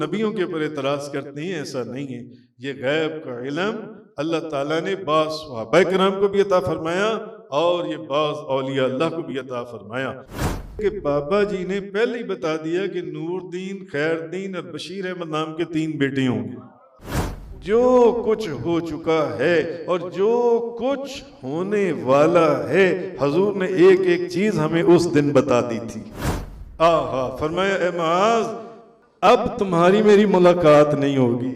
नबियों के ऊपर एतराज करते हैं, ऐसा नहीं है। ये गैब का इल्म अल्लाह ताला ने बाज़ सहाबा किराम को भी अता फरमाया और ये बाज़ औलिया अल्लाह को भी अता फरमाया कि बाबा जी ने पहले ही बता दिया कि नूरदीन, खैरदीन और बशीर अहमद नाम के 3 बेटे होंगे। जो कुछ हो चुका है और जो कुछ होने वाला है, हजूर ने एक एक चीज हमें उस दिन बता दी थी। आहा, फरमाया ए मुआज, अब तुम्हारी मेरी मुलाकात नहीं होगी,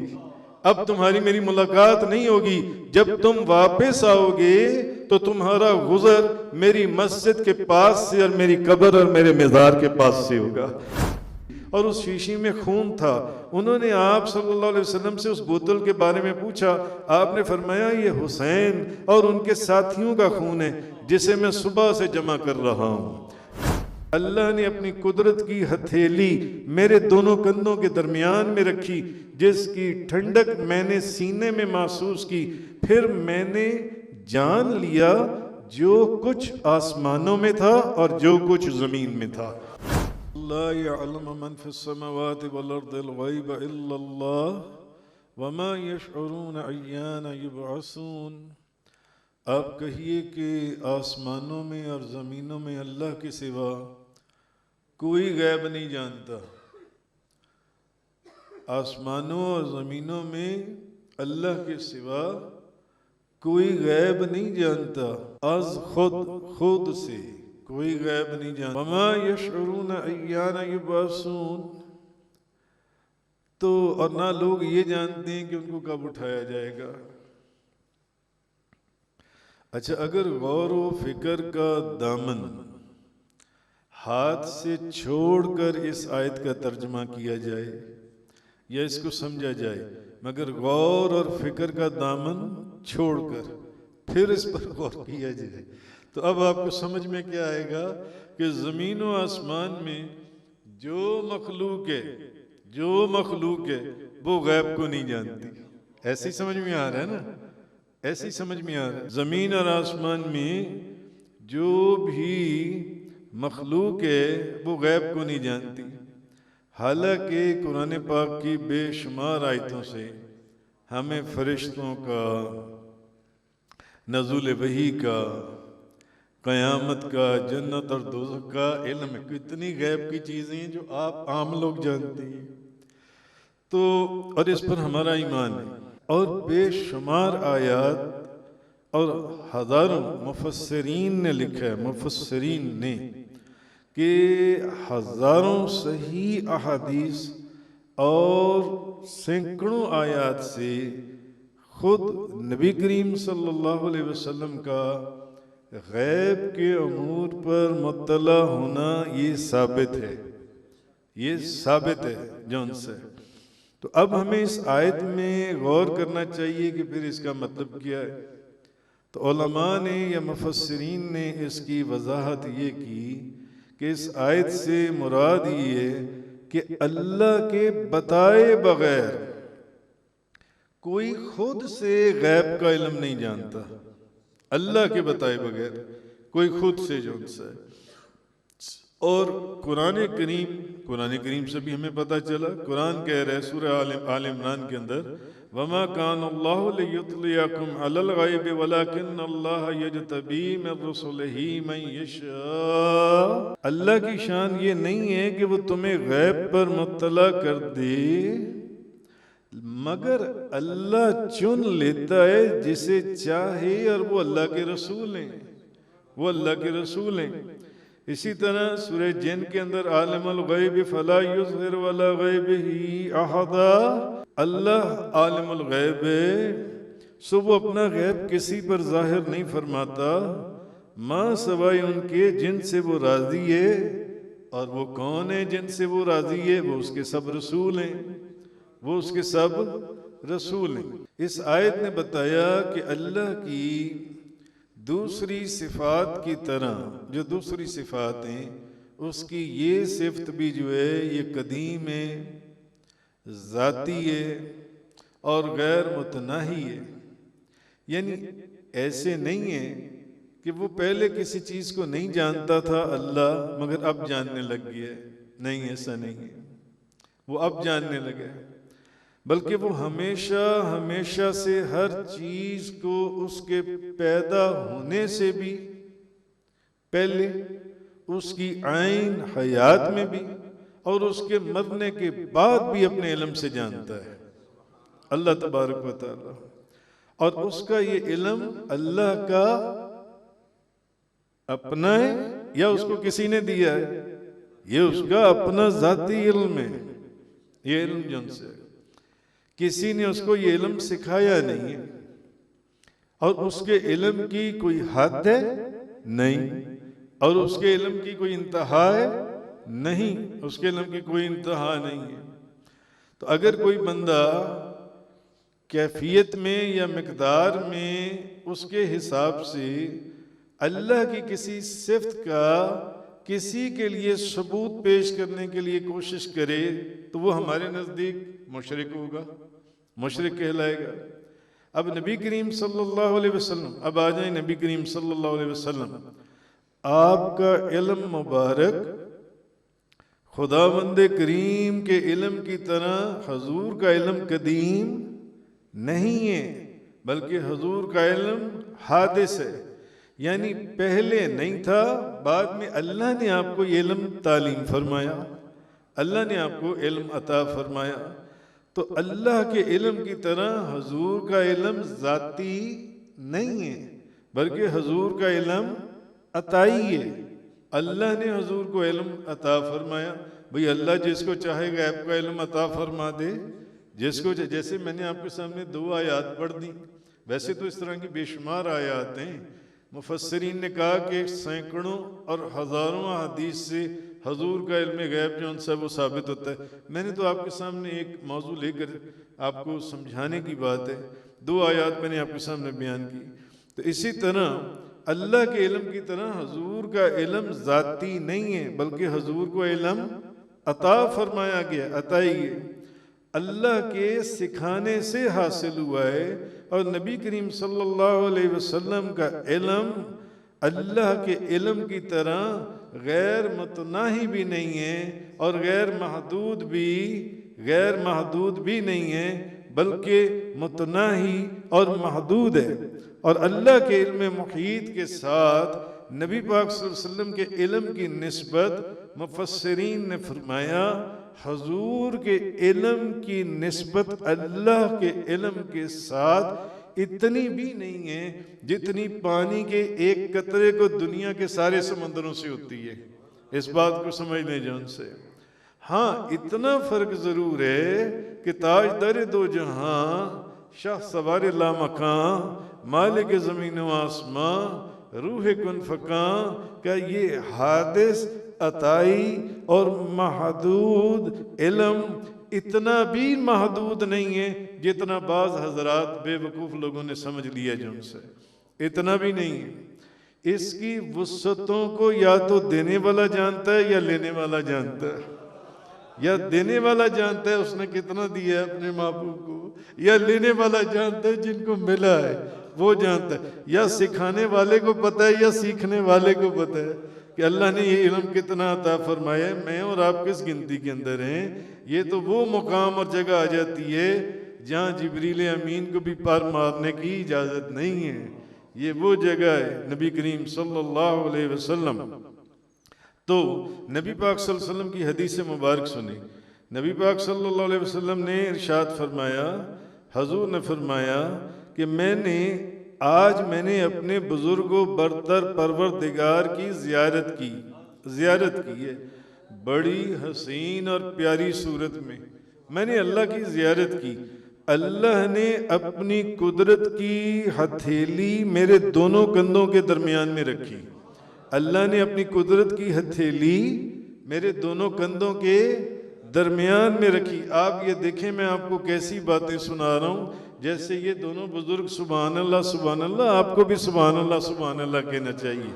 अब तुम्हारी मेरी मुलाकात नहीं होगी। जब तुम वापस आओगे तो तुम्हारा गुजर मेरी मस्जिद के पास से और मेरी कब्र और मेरे मज़ार के पास से होगा। और उस शीशी में खून था। उन्होंने आप सल्लल्लाहु अलैहि वसल्लम से उस बोतल के बारे में पूछा। आपने फरमाया ये हुसैन और उनके साथियों का खून है जिसे मैं सुबह से जमा कर रहा हूँ। अल्लाह ने अपनी कुदरत की हथेली मेरे दोनों कंधों के दरमियान में रखी, जिसकी ठंडक मैंने सीने में महसूस की। फिर मैंने जान लिया जो कुछ आसमानों में था और जो कुछ जमीन में था। ला यअलमु मन फिस्समावाति वल अर्दिल गैब इल्लल्लाह वमा यशउरून अय्याना युबअसून। आप कहिए कि आसमानों में और ज़मीनों में अल्लाह के सिवा कोई गैब नहीं जानता। आसमानों और ज़मीनों में अल्लाह के सिवा कोई गैब नहीं जानता। अज खुद से कोई गैब नहीं जानता। वमा यशउरून अय्याना युबअसून, तो और ना लोग ये जानते हैं कि उनको कब उठाया जाएगा। अच्छा, अगर गौर व फिक्र का दामन हाथ से छोड़कर इस आयत का तर्जमा किया जाए या इसको समझा जाए, मगर गौर और फिक्र का दामन छोड़कर फिर इस पर गौर किया जाए, तो अब आपको समझ में क्या आएगा कि ज़मीन व आसमान में जो मखलूक है वो गैब को नहीं जानती। ऐसे ही समझ में आ रहा है ना, ऐसे ही समझ में आ रहा है। ज़मीन और आसमान में जो भी मखलूक है वो गैब को नहीं जानती। हालांकि कुरान पाक की बेशुमार आयतों से हमें फरिश्तों का, नज़ुल वही का, क़यामत का, जन्नत और दोज़ख का इल्म है। कितनी गैब की चीज़ें हैं जो आप आम लोग जानते हैं, तो और इस पर हमारा ईमान है। और बेशुमार आयात और हज़ारों मुफस्सिरीन ने लिखा है, मुफस्सिरीन ने, कि हज़ारों सही अहादीस और सैकड़ों आयात से खुद नबी करीम सल्लल्लाहु अलैहि वसल्लम का गैब के अमूर पर मुत्तला होना ये साबित है, ये साबित है जौन से। तो अब हमें इस आयत में गौर करना चाहिए कि फिर इसका मतलब क्या है। तो उलमा ने या मुफस्सिरीन ने इसकी वजाहत ये की कि इस आयत से मुराद ये कि अल्लाह के बताए बगैर कोई खुद से गैब का इल्म नहीं जानता। अल्लाह के बताए बगैर कोई खुद से जो है। और कुरान करीम से भी हमें पता चला, कुरान कह रहा है सूरह आल इमरान के अंदर, वमा कान अल्लाहु लियुत्लियकुम अलल गैब वलाकिन अल्लाह यजतबी मिन रुसुलिही मन यशा। अल्लाह की शान ये नहीं है कि वो तुम्हें गैब पर मुत्तला कर दे, मगर अल्लाह चुन लेता है जिसे चाहे, और वो अल्लाह के रसूल हैं, वो अल्लाह के रसूल हैं। इसी तरह सूरह जिन के अंदर आलिमुल गैब फला युज़हिर अला गैबिही अहदा, अल्लाह आलिमुल गैब है, सो वो अपना गैब किसी पर जाहिर नहीं फरमाता माँ सवाए उनके जिनसे वो राजी है। और वो कौन है जिनसे वो राजी है? वो उसके सब रसूल हैं, वो उसके सब रसूल हैं। इस आयत ने बताया कि अल्लाह की दूसरी सिफात की तरह जो दूसरी सिफात हैं, उसकी ये सिफत भी जो है ये कदीम है, ज़ाती है और गैर मुतनाही है। यानी ऐसे नहीं है कि वो पहले किसी चीज़ को नहीं जानता था अल्लाह, मगर अब जानने लग गया है। नहीं, ऐसा नहीं है। वो अब जानने लगे, बल्कि वो हमेशा हमेशा से हर चीज को उसके पैदा होने से भी पहले, उसकी आइन हयात में भी और उसके मरने के बाद भी अपने इल्म से जानता है अल्लाह तबारक व तआला। और उसका ये इल्म अल्लाह का अपना है या उसको किसी ने दिया है? ये उसका अपना जाती इल्म है। ये इल्म जो उनसे किसी ने उसको ये इल्म सिखाया नहीं है, और उसके इल्म की कोई हद है नहीं, और उसके इल्म की कोई इंतहा है नहीं, उसके इल्म की कोई इंतहा नहीं है। तो अगर कोई बंदा कैफियत में या मिकदार में उसके हिसाब से अल्लाह की किसी सिफ्त का किसी के लिए सबूत पेश करने के लिए कोशिश करे, तो वो हमारे नज़दीक मुशरिक होगा, मुशरिक कहलाएगा। अब नबी करीम सल्लल्लाहु अलैहि वसल्लम, अब आ जाए नबी करीम सल्लल्लाहु अलैहि वसल्लम, आपका इल्म मुबारक खुदावंद करीम के इल्म की तरह हजूर का इल्म कदीम नहीं है, बल्कि हजूर का इल्म हादिस है, यानी पहले नहीं था, बाद में अल्लाह ने आपको ये इल्म तालीम फरमाया, अल्लाह ने आपको इल्म अता फरमाया। तो अल्लाह के इल्म की तरह हजूर का इल्म जाती नहीं है, बल्कि हजूर का इल्म अताई है। अल्लाह ने हजूर को इल्म अता फरमाया। भाई अल्लाह जिसको चाहे गैब का इल्म अता फरमा दे, जिसको, जैसे मैंने आपके सामने 2 आयात पढ़ दी, वैसे तो इस तरह की बेशुमार आयात हैं। मुफस्सिरीन ने कहा कि सैकड़ों और हज़ारों हदीस से हजूर का इल्म गैब जो उनसे वो साबित होता है। मैंने तो आपके सामने एक मौजू लेकर आपको समझाने की बात है, 2 आयात मैंने आपके सामने बयान की। तो इसी तरह अल्लाह के इल्म की तरह हजूर का इल्म जाती नहीं है, बल्कि हजूर को इल्म अता फरमाया गया, अताई है, अल्लाह के सिखाने से हासिल हुआ है। और नबी करीम सल्लल्लाहु अलैहि वसल्लम का इल्म अल्लाह के इल्म की तरह गैर मुतनाही भी नहीं है और गैर महदूद भी नहीं है, बल्कि मुतनाही और महदूद है। और अल्लाह के इल्म मुहीत के साथ नबी पाक सल्लल्लाहु अलैहि वसल्लम के इल्म की निस्बत मुफस्सिरीन ने फरमाया, हजूर के इल्म की निस्बत अल्लाह के इल्म के साथ इतनी भी नहीं है जितनी पानी के एक कतरे को दुनिया के सारे समंदरों से होती है। इस बात को समझ लें जान से। हाँ, इतना फर्क जरूर है कि ताजदार दो जहां, शाह सवार लामकां, मालिक ज़मीन व आसमां, रूह कुन फकां, क्या ये हादिस अताई और महदूद इल्म इतना भी महदूद नहीं है जितना बाज हजरात बेवकूफ़ लोगों ने समझ लिया जो उनसे, इतना भी नहीं है। इसकी वुसअतों को या तो देने वाला जानता है या लेने वाला जानता है। या देने वाला जानता है उसने कितना दिया है अपने महबूब को, या लेने वाला जानता है जिनको मिला है वो जानता है। या सिखाने वाले को पता है या सीखने वाले को पता है कि अल्लाह ने ये इल्म कितना अता फरमाया है। मैं और आप किस गिनती के अंदर हैं? ये तो वो मुकाम और जगह आ जाती है जहाँ जिब्रील अमीन को भी पार मारने की इजाज़त नहीं है। ये वो जगह है नबी करीम सल्लल्लाहु अलैहि वसल्लम। तो नबी पाक सल्लल्लाहु अलैहि वसल्लम की हदीस मुबारक सुनी। नबी पाक सल्लल्लाहु अलैहि वसल्लम ने इरशाद फरमाया, हजूर ने फरमाया कि मैंने अपने बुजुर्गों बरतर परवरदिगार की जियारत की है। बड़ी हसीन और प्यारी सूरत में मैंने अल्लाह की जियारत की। अल्लाह ने अपनी कुदरत की हथेली मेरे दोनों कंधों के दरमियान में रखी। अल्लाह ने अपनी कुदरत की हथेली मेरे दोनों कंधों के दरमियान में रखी। आप ये देखें, मैं आपको कैसी बातें सुना रहा हूँ, जैसे ये दोनों बुजुर्ग सुभान अल्लाह, आपको भी सुभान अल्लाह कहना चाहिए।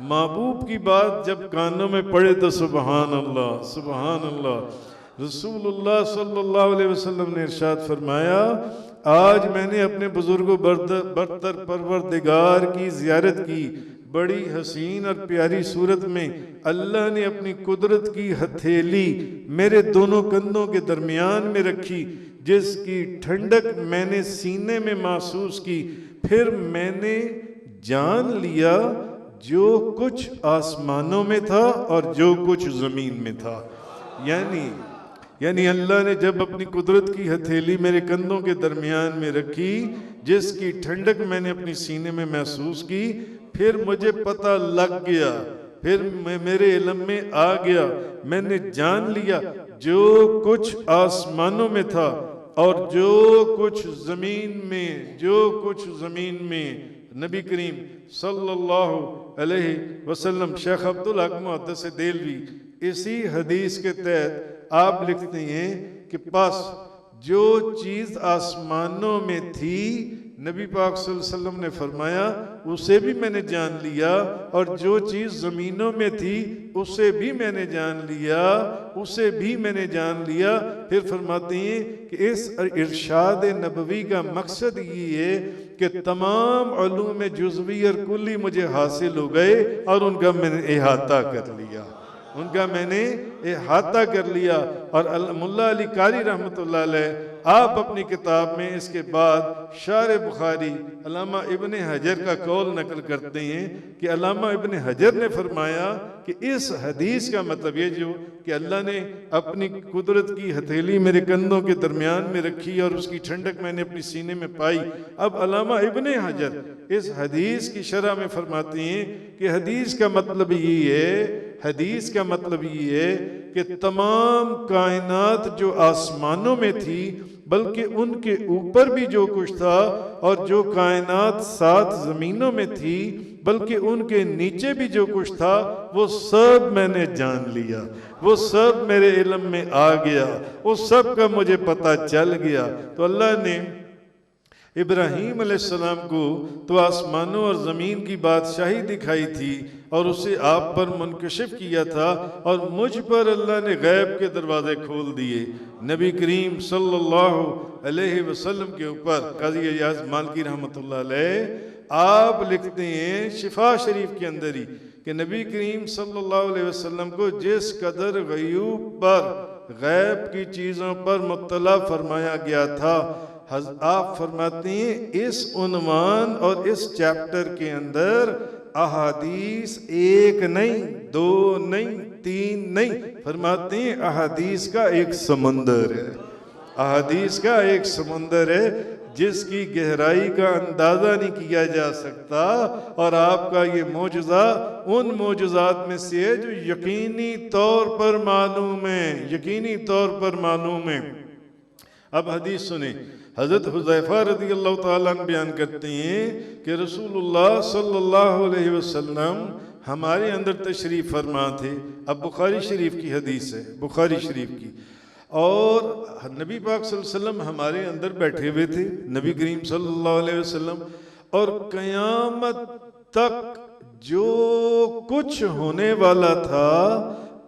महबूब की बात जब कानों में पड़े तो सुभान अल्लाह। रसूलुल्लाह सल्लल्लाहु अलैहि वसल्लम ने इरशाद फरमाया, आज मैंने अपने बुजुर्गों बरतर परवरदिगार की जियारत की। बड़ी हसीन और प्यारी सूरत में अल्लाह ने अपनी कुदरत की हथेली मेरे दोनों कंधों के दरमियान में रखी, जिसकी ठंडक मैंने सीने में महसूस की। फिर मैंने जान लिया जो कुछ आसमानों में था और जो कुछ ज़मीन में था। यानी अल्लाह ने जब अपनी कुदरत की हथेली मेरे कंधों के दरमियान में रखी, जिसकी ठंडक मैंने अपनी सीने में महसूस की, फिर मुझे पता लग गया, फिर मेरे इल्म में आ गया, मैंने जान लिया जो कुछ आसमानों में था और जो कुछ ज़मीन में। नबी करीम सल्लल्लाहु अलैहि वसल्लम, शेख अब्दुल हक मुहद्दिस देलवी, इसी हदीस के तहत आप लिखते हैं कि बस जो चीज़ आसमानों में थी, नबी पाक सल्लल्लाहु अलैहि वसल्लम ने फरमाया उसे भी मैंने जान लिया, और जो चीज़ ज़मीनों में थी उसे भी मैंने जान लिया। फिर फरमाते हैं कि इस इरशाद नबवी का मकसद ये है कि तमाम उलूम जुज़वी और कुल्ली मुझे हासिल हो गए और उनका मैंने इहाता कर लिया। और मुल्ला अली कारी रहमतुल्लाह अलैह आप अपनी किताब में इसके बाद शार बुखारी अल्लामा इब्ने हजर का कौल नकल करते हैं कि अल्लामा इब्ने हजर ने फरमाया कि इस हदीस का मतलब ये जो कि अल्लाह ने अपनी कुदरत की हथेली मेरे कंधों के दरमियान में रखी और उसकी ठंडक मैंने अपनी सीने में पाई। अब अल्लामा इब्ने हजर इस हदीस की शरह में फरमाते हैं कि हदीस का मतलब ये है कि तमाम कायनात जो आसमानों में थी, बल्कि उनके ऊपर भी जो कुछ था, और जो कायनात 7 ज़मीनों में थी, बल्कि उनके नीचे भी जो कुछ था, वो सब मैंने जान लिया, वो सब मेरे इल्म में आ गया, वो सब का मुझे पता चल गया। तो अल्लाह ने इब्राहीम अलैहिस्सलाम को तो आसमानों और ज़मीन की बादशाही दिखाई थी और उसे आप पर मुनकशिफ किया था, और मुझ पर अल्लाह ने गैब के दरवाजे खोल दिए। नबी करीम सल्लल्लाहु अलैहि वसल्लम के ऊपर काज़ी अय्याज़ मालकी रहमतुल्लाह अलैह आप लिखते हैं शिफा शरीफ के अंदर ही कि नबी करीम सल्लल्लाहु अलैहि वसल्लम को जिस कदर गयूब पर, गैब की चीज़ों पर मुत्तला फरमाया गया था, आप फरमाते हैं इस उन्वान और इस चैप्टर के अंदर अहादीस 1 नहीं, 2 नहीं, 3 नहीं, फरमाते हैं अहादीस का एक समंदर है जिसकी गहराई का अंदाजा नहीं किया जा सकता। और आपका ये मौजज़ा उन मौजज़ात में से है जो यकीनी तौर पर मालूम है। अब हदीस सुने, हज़रत हुज़ैफ़ा रज़ियल्लाहु ताला अन्हु बयान करते हैं कि रसूलुल्लाह सल्लल्लाहु अलैहि वसल्लम हमारे अंदर तशरीफ़ फरमा थे। अब बुखारी शरीफ की हदीस है, बुखारी शरीफ की, और नबी पाक सल्लल्लाहु अलैहि वसल्लम हमारे अंदर बैठे हुए थे, नबी करीम सल्लल्लाहु अलैहि वसल्लम, और क़यामत तक जो कुछ होने वाला था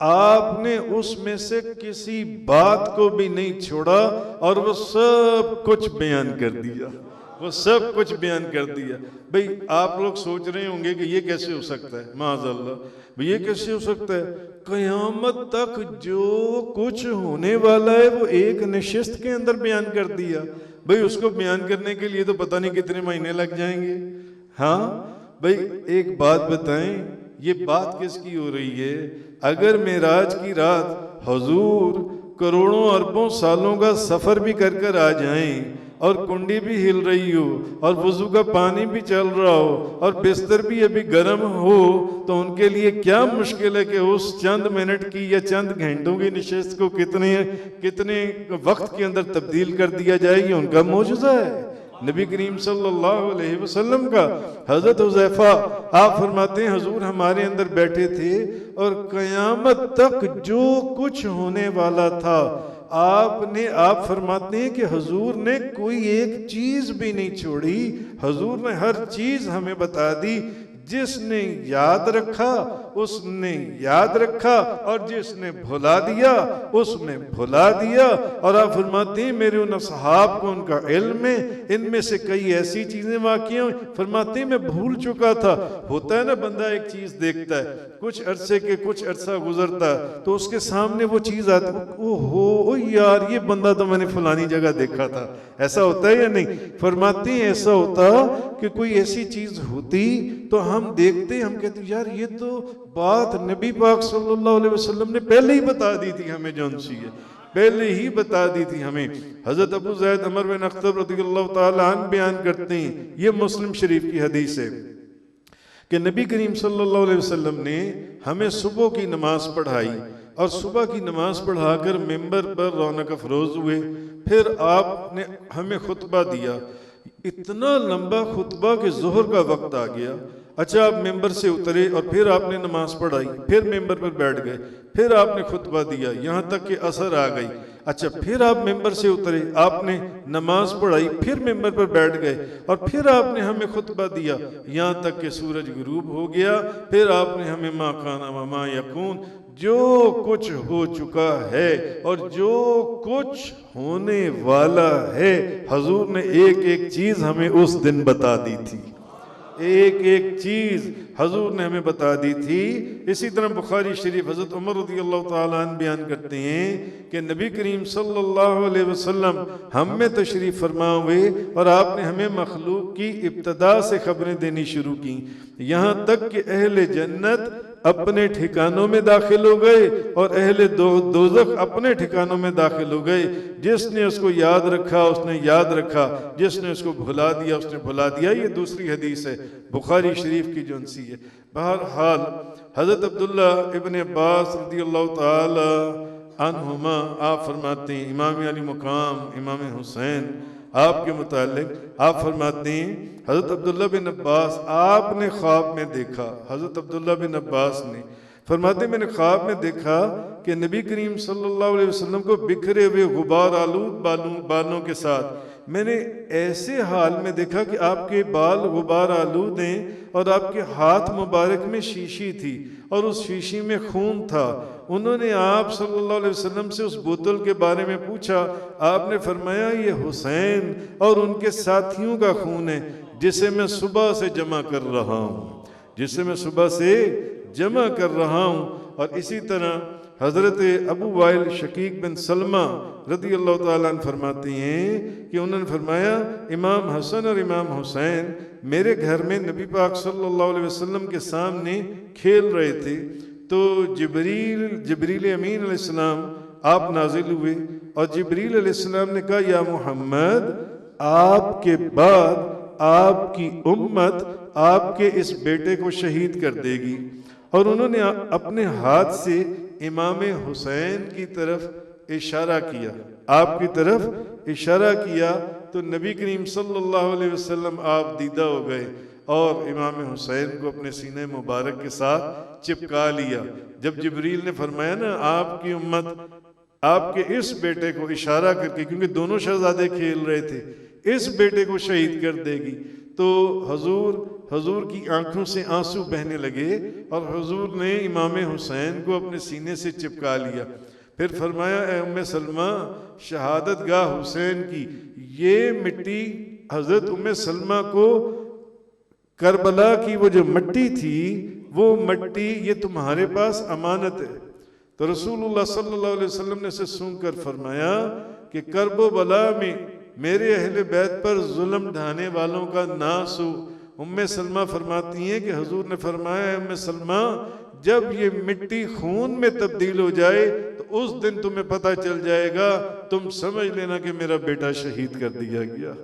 आपने उसमें से किसी बात को भी नहीं छोड़ा, और वो सब कुछ बयान कर दिया। भाई आप लोग सोच रहे होंगे कि ये कैसे हो सकता है, माज़अल्लाह, भाई ये कैसे हो सकता है? क़यामत तक जो कुछ होने वाला है वो एक नशिस्त के अंदर बयान कर दिया। भाई उसको बयान करने के लिए तो पता नहीं कितने महीने लग जाएंगे। हाँ भाई एक बात बताएं, ये बात किसकी हो रही है? अगर मेराज की रात हुजूर करोड़ों अरबों सालों का सफ़र भी कर आ जाएं, और कुंडी भी हिल रही हो, और वुज़ू का पानी भी चल रहा हो, और बिस्तर भी अभी गर्म हो, तो उनके लिए क्या मुश्किल है कि उस चंद मिनट की या चंद घंटों की नशिस्त को कितने वक्त के अंदर तब्दील कर दिया जाए? ये उनका मौजूज़ा है नबी करीम सल्लल्लाहु अलैहि वसल्लम का। हज़रत हुज़ैफ़ा आप फरमाते हैं हुजूर हमारे अंदर बैठे थे, और क़यामत तक जो कुछ होने वाला था आप फरमाते हैं कि हुजूर ने कोई एक चीज़ भी नहीं छोड़ी, हुजूर ने हर चीज़ हमें बता दी। जिसने याद रखा उसने याद रखा, और जिसने भुला दिया उसने भुला दिया। और आप फरमाते हैं मेरे उन असहाब को उनका इल्म है, इनमें से कई ऐसी चीजें वाक़ई हुई, फरमाते हैं मैं भूल चुका था। होता है ना, बंदा एक चीज देखता है, कुछ अरसा गुजरता है तो उसके सामने वो चीज आती है, ओ यार ये बंदा तो मैंने फलानी जगह देखा था। ऐसा होता है या नहीं? फरमाते हैं ऐसा होता कि कोई ऐसी चीज होती तो हम देखते, हम कहते यार ये तो बात नबी पाक सल्लल्लाहु अलैहि वसल्लम ने पहले ही बता दी थी हमें, जौन सी है पहले ही बता दी थी हमें। हजरत अबू ज़ैद अमर बिन अख्तर रज़ियल्लाहु ताला अन्हु बयान करते हैं, ये मुस्लिम शरीफ की हदीस है कि नबी करीम सल्लल्लाहु अलैहि वसल्लम ने हमें सुबह की नमाज पढ़ाई, और सुबह की नमाज पढ़ाकर मिंबर पर रौनक अफरोज हुए। फिर आपने हमें खुतबा दिया, इतना लंबा खुतबा कि जोहर का वक्त आ गया। अच्छा, आप मेंबर से उतरे और फिर आपने नमाज पढ़ाई, फिर मेंबर पर बैठ गए, फिर आपने खुतबा दिया, यहाँ तक कि असर आ गई। अच्छा, फिर आप मेंबर से उतरे, आपने नमाज पढ़ाई, फिर मेंबर पर बैठ गए, और फिर आपने हमें खुतबा दिया, यहाँ तक कि सूरज गुरूब हो गया। फिर आपने हमें मा काना व मा यकून, जो कुछ हो चुका है और जो कुछ होने वाला है, हजूर ने एक एक चीज हमें उस दिन बता दी थी, एक एक चीज हजूर ने हमें बता दी थी। इसी तरह बुखारी शरीफ हजरत उमर रज़ियल्लाहु ताला अन्हु बयान करते हैं कि नबी करीम सल्लल्लाहु अलैहि वसल्लम हम में तशरीफ फरमा हुए, और आपने हमें मखलूक की इब्तदा से खबरें देनी शुरू की, यहाँ तक कि अहले जन्नत अपने ठिकानों में दाखिल हो गए और अहले दोज़ख अपने ठिकानों में दाखिल हो गए। जिसने उसको याद रखा उसने याद रखा, जिसने उसको भुला दिया उसने भुला दिया। ये दूसरी हदीस है बुखारी शरीफ की जो सी है। बहरहाल हजरत अब्दुल्ला इब्न अब्बास रज़ियल्लाहु ताला अन्हुमा आप फरमाते हैं, इमाम अली मुकाम इमाम हुसैन आपके मुतालिक आप फरमाते हैं, हजरत अब्दुल्ला बिन अब्बास आपने ख्वाब में देखा, हजरत अब्दुल्ला बिन अब्बास ने फरमाते मैंने ख्वाब में देखा कि नबी करीम सल्लल्लाहु अलैहि वसल्लम को बिखरे हुए गुबार आलूद बालों के साथ मैंने ऐसे हाल में देखा कि आपके बाल गुबार आलूद हैं और आपके हाथ मुबारक में शीशी थी और उस शीशी में खून था। उन्होंने आप सल्लल्लाहु अलैहि वसल्लम से उस बोतल के बारे में पूछा, आपने फरमाया ये हुसैन और उनके साथियों का खून है जिसे मैं सुबह से जमा कर रहा हूँ, जिसे मैं सुबह से जमा कर रहा हूँ। और इसी तरह हज़रत अबू वाइल शकीक बिन सलमा रज़ियल्लाहु ताला अन्हु फरमाते हैं कि उन्होंने फरमाया इमाम हसन और इमाम हुसैन मेरे घर में नबी पाक सल्लल्लाहु अलैहि वसल्लम के सामने खेल रहे थे, तो जिब्रील अमीन अलैहिस्सलाम आप नाजिल हुए और जिब्रील अलैहिस्सलाम ने कहा या मोहम्मद, आपके बाद आपकी उम्मत आपके इस बेटे को शहीद कर देगी। और उन्होंने अपने हाथ से इमाम हुसैन की तरफ इशारा किया, आपकी तरफ इशारा किया, तो नबी करीम सल्लल्लाहु अलैहि वसल्लम आप दीदा हो गए और इमाम हुसैन को अपने सीने मुबारक के साथ चिपका लिया। जब जिब्रील ने फरमाया ना आपकी उम्मत आपके इस बेटे को इशारा करके, क्योंकि दोनों शहजादे खेल रहे थे, इस बेटे को शहीद कर देगी, तो हजूर की आंखों से आंसू बहने लगे और हजूर ने इमाम हुसैन को अपने सीने से चिपका लिया। फिर फरमाया ए उम्मे सलमा, शहादत गाह हुसैन की ये मिट्टी हजरत उम्मे सलमा को करबला की वो जो मट्टी थी वो मट्टी ये तुम्हारे पास अमानत है। तो रसूलुल्लाह सल्लल्लाहु अलैहि वसल्लम ने से सुनकर फरमाया कि करबो बला में मेरे अहले बैत पर जुल्म ढाने वालों का नास हो। उम्मे सलमा फरमाती हैं कि हजूर ने फरमाया उम्मे सलमा, जब ये मिट्टी खून में तब्दील हो जाए तो उस दिन तुम्हें पता चल जाएगा, तुम समझ लेना कि मेरा बेटा शहीद कर दिया गया,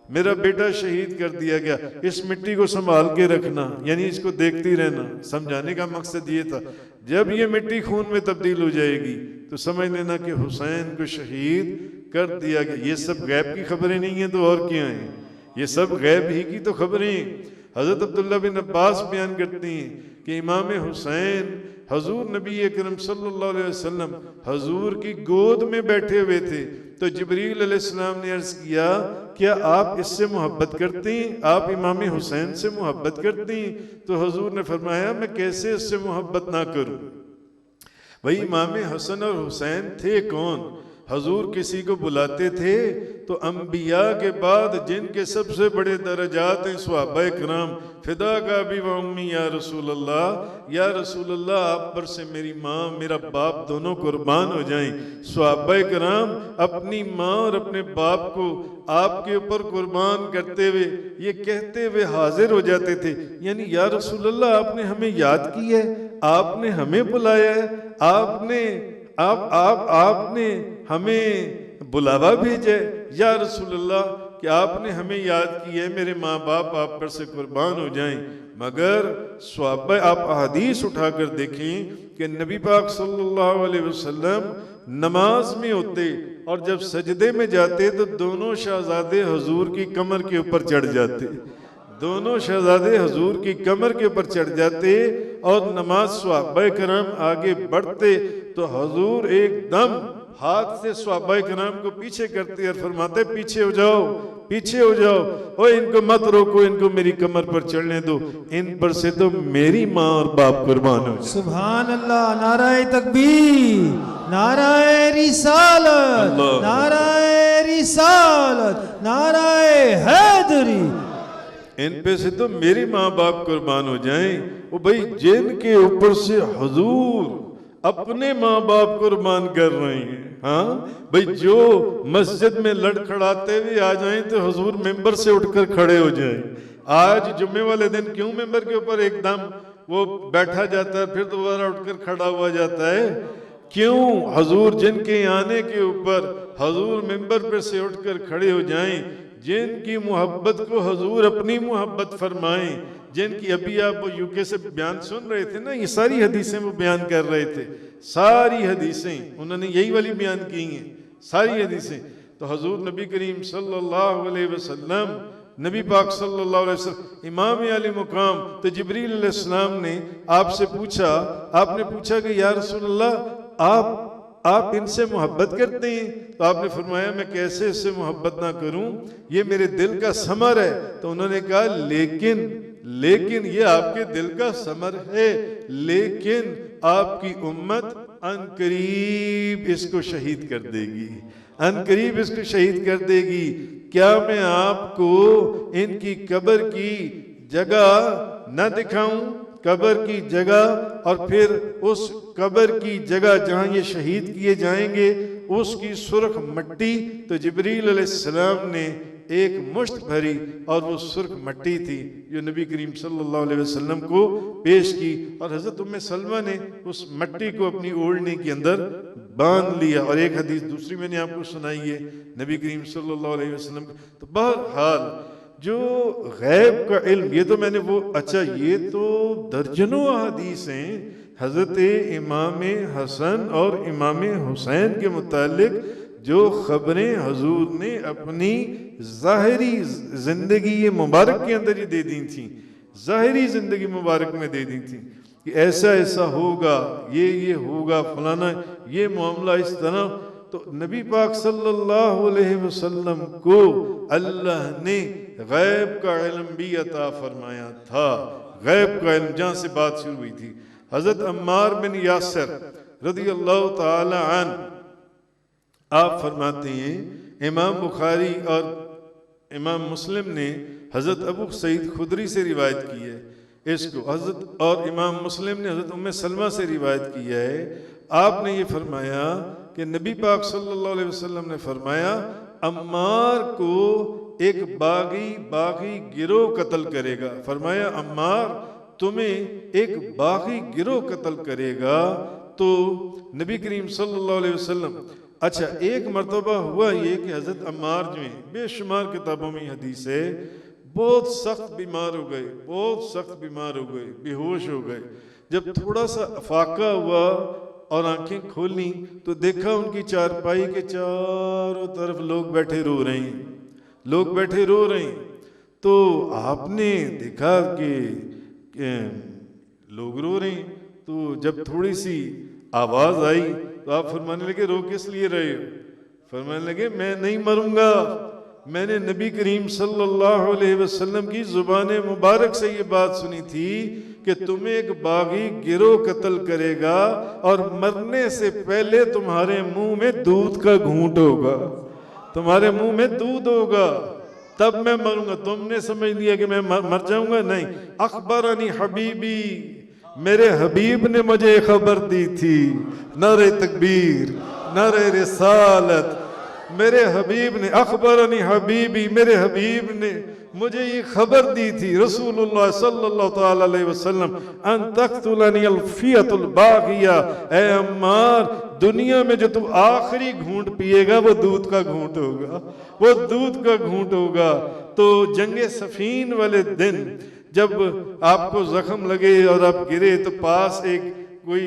मेरा बेटा शहीद कर दिया गया। इस मिट्टी को संभाल के रखना, यानी इसको देखती रहना। समझाने का मकसद ये था, जब ये मिट्टी खून में तब्दील हो जाएगी तो समझ लेना कि हुसैन को शहीद कर दिया गया। ये सब गैब की खबरें नहीं है तो और क्या हैं, ये सब गैब ही की तो खबरें। हजरत अब्दुल्ला बिन अब्बास बयान करती हैं कि इमाम हुसैन हजूर नबी अकरम सल्लल्लाहु अलैहि वसल्लम हजूर की गोद में बैठे हुए थे, तो जिब्रील अलैहिस्सलाम ने अर्ज किया, क्या आप इससे मोहब्बत करती हैं, आप इमाम हुसैन से मोहब्बत करती हैं? तो हुजूर ने फरमाया, मैं कैसे इससे मोहब्बत ना करूं। वही इमाम हसन और हुसैन थे कौन? हुजूर किसी को बुलाते थे तो अंबिया के बाद जिनके सबसे बड़े दर्जात हैं सहाबाए किराम, फिदा का भी व उम्मी या रसूल अल्लाह, या रसूल अल्लाह आप पर से मेरी माँ मेरा बाप दोनों कुर्बान हो जाएं। सहाबाए किराम अपनी माँ और अपने बाप को आपके ऊपर कुर्बान करते हुए ये कहते हुए हाजिर हो जाते थे, यानी या रसूल अल्लाह आपने हमें याद की है, आपने हमें बुलाया है, आपने हमें बुलावा भेजा है, या रसूल अल्लाह कि आपने हमें याद किया है, मेरे माँ बाप आप पर से कुर्बान हो जाएं। मगर सहाबा आप अहादीस उठाकर देखें कि नबी पाक सल्लल्लाहु अलैहि वसल्लम नमाज में होते और जब सजदे में जाते तो दोनों शहजादे हुजूर की कमर के ऊपर चढ़ जाते, दोनों शहजादे हुजूर की कमर के ऊपर चढ़ जाते और नमाज सहाबाए किराम आगे बढ़ते तो हुजूर एकदम हाथ से सहाबाए किराम को पीछे करते और फरमाते, पीछे हो जाओ, पीछे हो जाओ, ओ इनको मत रोको, इनको मेरी कमर पर चढ़ने दो, इन पर से तो मेरी माँ और बाप कुर्बान हो जाए। सुभान अल्लाह, नाराए तकबीर, नाराए रिसालत, नाराए रिसालत, नाराए हैदरी, इन पे से तो मेरी माँ बाप कुर्बान हो जाएं। वो भाई जिनके ऊपर से हुजूर अपने माँ बाप कुर्बान कर रहे हैं, हाँ भाई जो मस्जिद में लड़खड़ाते हुए आ जाएं तो हुजूर मेंबर से उठकर खड़े हो जाएं। आज जुम्मे वाले दिन क्यों मेंबर के ऊपर एकदम वो बैठा जाता है फिर दोबारा उठकर खड़ा हुआ जाता है? क्यों? हुजूर जिनके आने के ऊपर हुजूर मेंबर पर से उठकर खड़े हो जाएं, जिनकी मोहब्बत को हुजूर अपनी मोहब्बत फरमाएं, जिनकी अभी आप वो यूके से बयान सुन रहे थे ना, ये सारी हदीसें वो बयान कर रहे थे, सारी हदीसें उन्होंने यही वाली बयान की हैं, सारी हदीसें। तो हुजूर नबी करीम सल्लल्लाहु अलैहि वसल्लम, नबी पाक सल्लल्लाहु अलैहि वसल्लम इमाम आली मुकाम, तो जिब्रील अलैहिस्सलाम ने आपसे पूछा, आपने पूछा कि या रसूल अल्लाह आप इनसे मोहब्बत करते हैं? तो आपने फरमाया, मैं कैसे इससे मोहब्बत ना करूं, ये मेरे दिल का समर है। तो उन्होंने कहा, लेकिन ये आपके दिल का समर है, लेकिन आपकी उम्मत अनकरीब इसको शहीद कर देगी, अनकरीब इसको शहीद कर देगी। क्या मैं आपको इनकी कब्र की जगह न दिखाऊं, कब्र की जगह, और फिर उस कब्र की जगह जहां ये शहीद किए जाएंगे उसकी सुर्ख मट्टी? तो जिब्रील अलैहिस्सलाम ने एक मुश्त भरी और वो सुर्ख मट्टी थी जो नबी करीम सल्लल्लाहु अलैहि वसल्लम को पेश की, और हजरत उम्मे सलमा ने उस मट्टी को अपनी ओढ़नी के अंदर बांध लिया। और एक हदीस दूसरी मैंने आपको सुनाई है नबी करीम सल्लल्लाहु अलैहि वसल्लम। तो बहरहाल जो गैब का इल्म, ये तो मैंने वो, अच्छा ये तो दर्जनों हदीस हैं हजरत इमाम हसन और इमाम हुसैन के मुतालिक जो खबरें हुजूर ने अपनी ज़ाहिरी जिंदगी मुबारक के अंदर ही दे दी थी, ज़ाहिरी जिंदगी मुबारक में दे दी थी कि ऐसा ऐसा होगा, ये होगा, फलाना ये मामला इस तरह। तो नबी पाक सल्लल्लाहु अलैहि वसल्लम को अल्लाह ने गैब का इल्म भी अता फरमाया था। गैब का इल्म, जहाँ से बात शुरू हुई थी, हजरत अम्मार बिन यासिर रदियल्लाहु ताला अन्हु, आप फरमाते हैं, इमाम बुखारी और इमाम मुस्लिम ने हजरत अबू सईद खुदरी से रिवायत की है इसको, हजरत और इमाम मुस्लिम ने हजरत उम्मे सलमा से रिवायत किया है। आपने ये फरमाया कि नबी पाक सल्लल्लाहु अलैहि वसल्लम ने फरमाया, अम्मार को एक बागी गिरोह कत्ल करेगा। फरमाया, अम्मार तुम्हें एक बागी गिरोह कत्ल करेगा। तो नबी करीम सल्लल्लाहु अलैहि वसल्लम, अच्छा एक मरतबा हुआ ये कि हजरत अम्मार जो है, बेशुमार किताबों में हदीस है, बहुत सख्त बीमार हो गए, बहुत सख्त बीमार हो गए, बेहोश हो गए। जब थोड़ा सा अफाका हुआ और आंखें खोली तो देखा उनकी चारपाई के चारों तरफ लोग बैठे रो रहे हैं, लोग बैठे रो रहे हैं। तो आपने देखा कि लोग रो रहे हैं, तो जब थोड़ी सी आवाज आई तो आप फरमाने लगे, रो किस लिए रहे हो? फरमाने लगे मैं नहीं मरूंगा। मैंने नबी करीम सल्लल्लाहु अलैहि वसल्लम की जुबान मुबारक से ये बात सुनी थी कि तुम्हें एक बागी गिरोह कत्ल करेगा और मरने से पहले तुम्हारे मुंह में दूध का घूंट होगा, तुम्हारे मुंह में दूध होगा, तब मैं मरूंगा। तुमने समझ लिया कि मैं मर जाऊंगा? नहीं। अखबरनी हबीबी, मेरे हबीब ने मुझे खबर दी थी। नारे तकबीर, नारे रिसालत। मेरे हबीब ने, अखबरनी हबीबी, मेरे हबीब ने मुझे ये खबर दी थी रसूलुल्लाह सल्लल्लाहु ताला अलैहि वसल्लम, अन तख्तुलनी अल-फियतुल बागिया, ए अम्मार दुनिया में जो तुम आखिरी घूंट पिएगा वो दूध का घूंट होगा, वो दूध का घूंट होगा। तो जंगे सफीन वाले दिन जब आपको जख्म लगे और आप गिरे तो पास एक कोई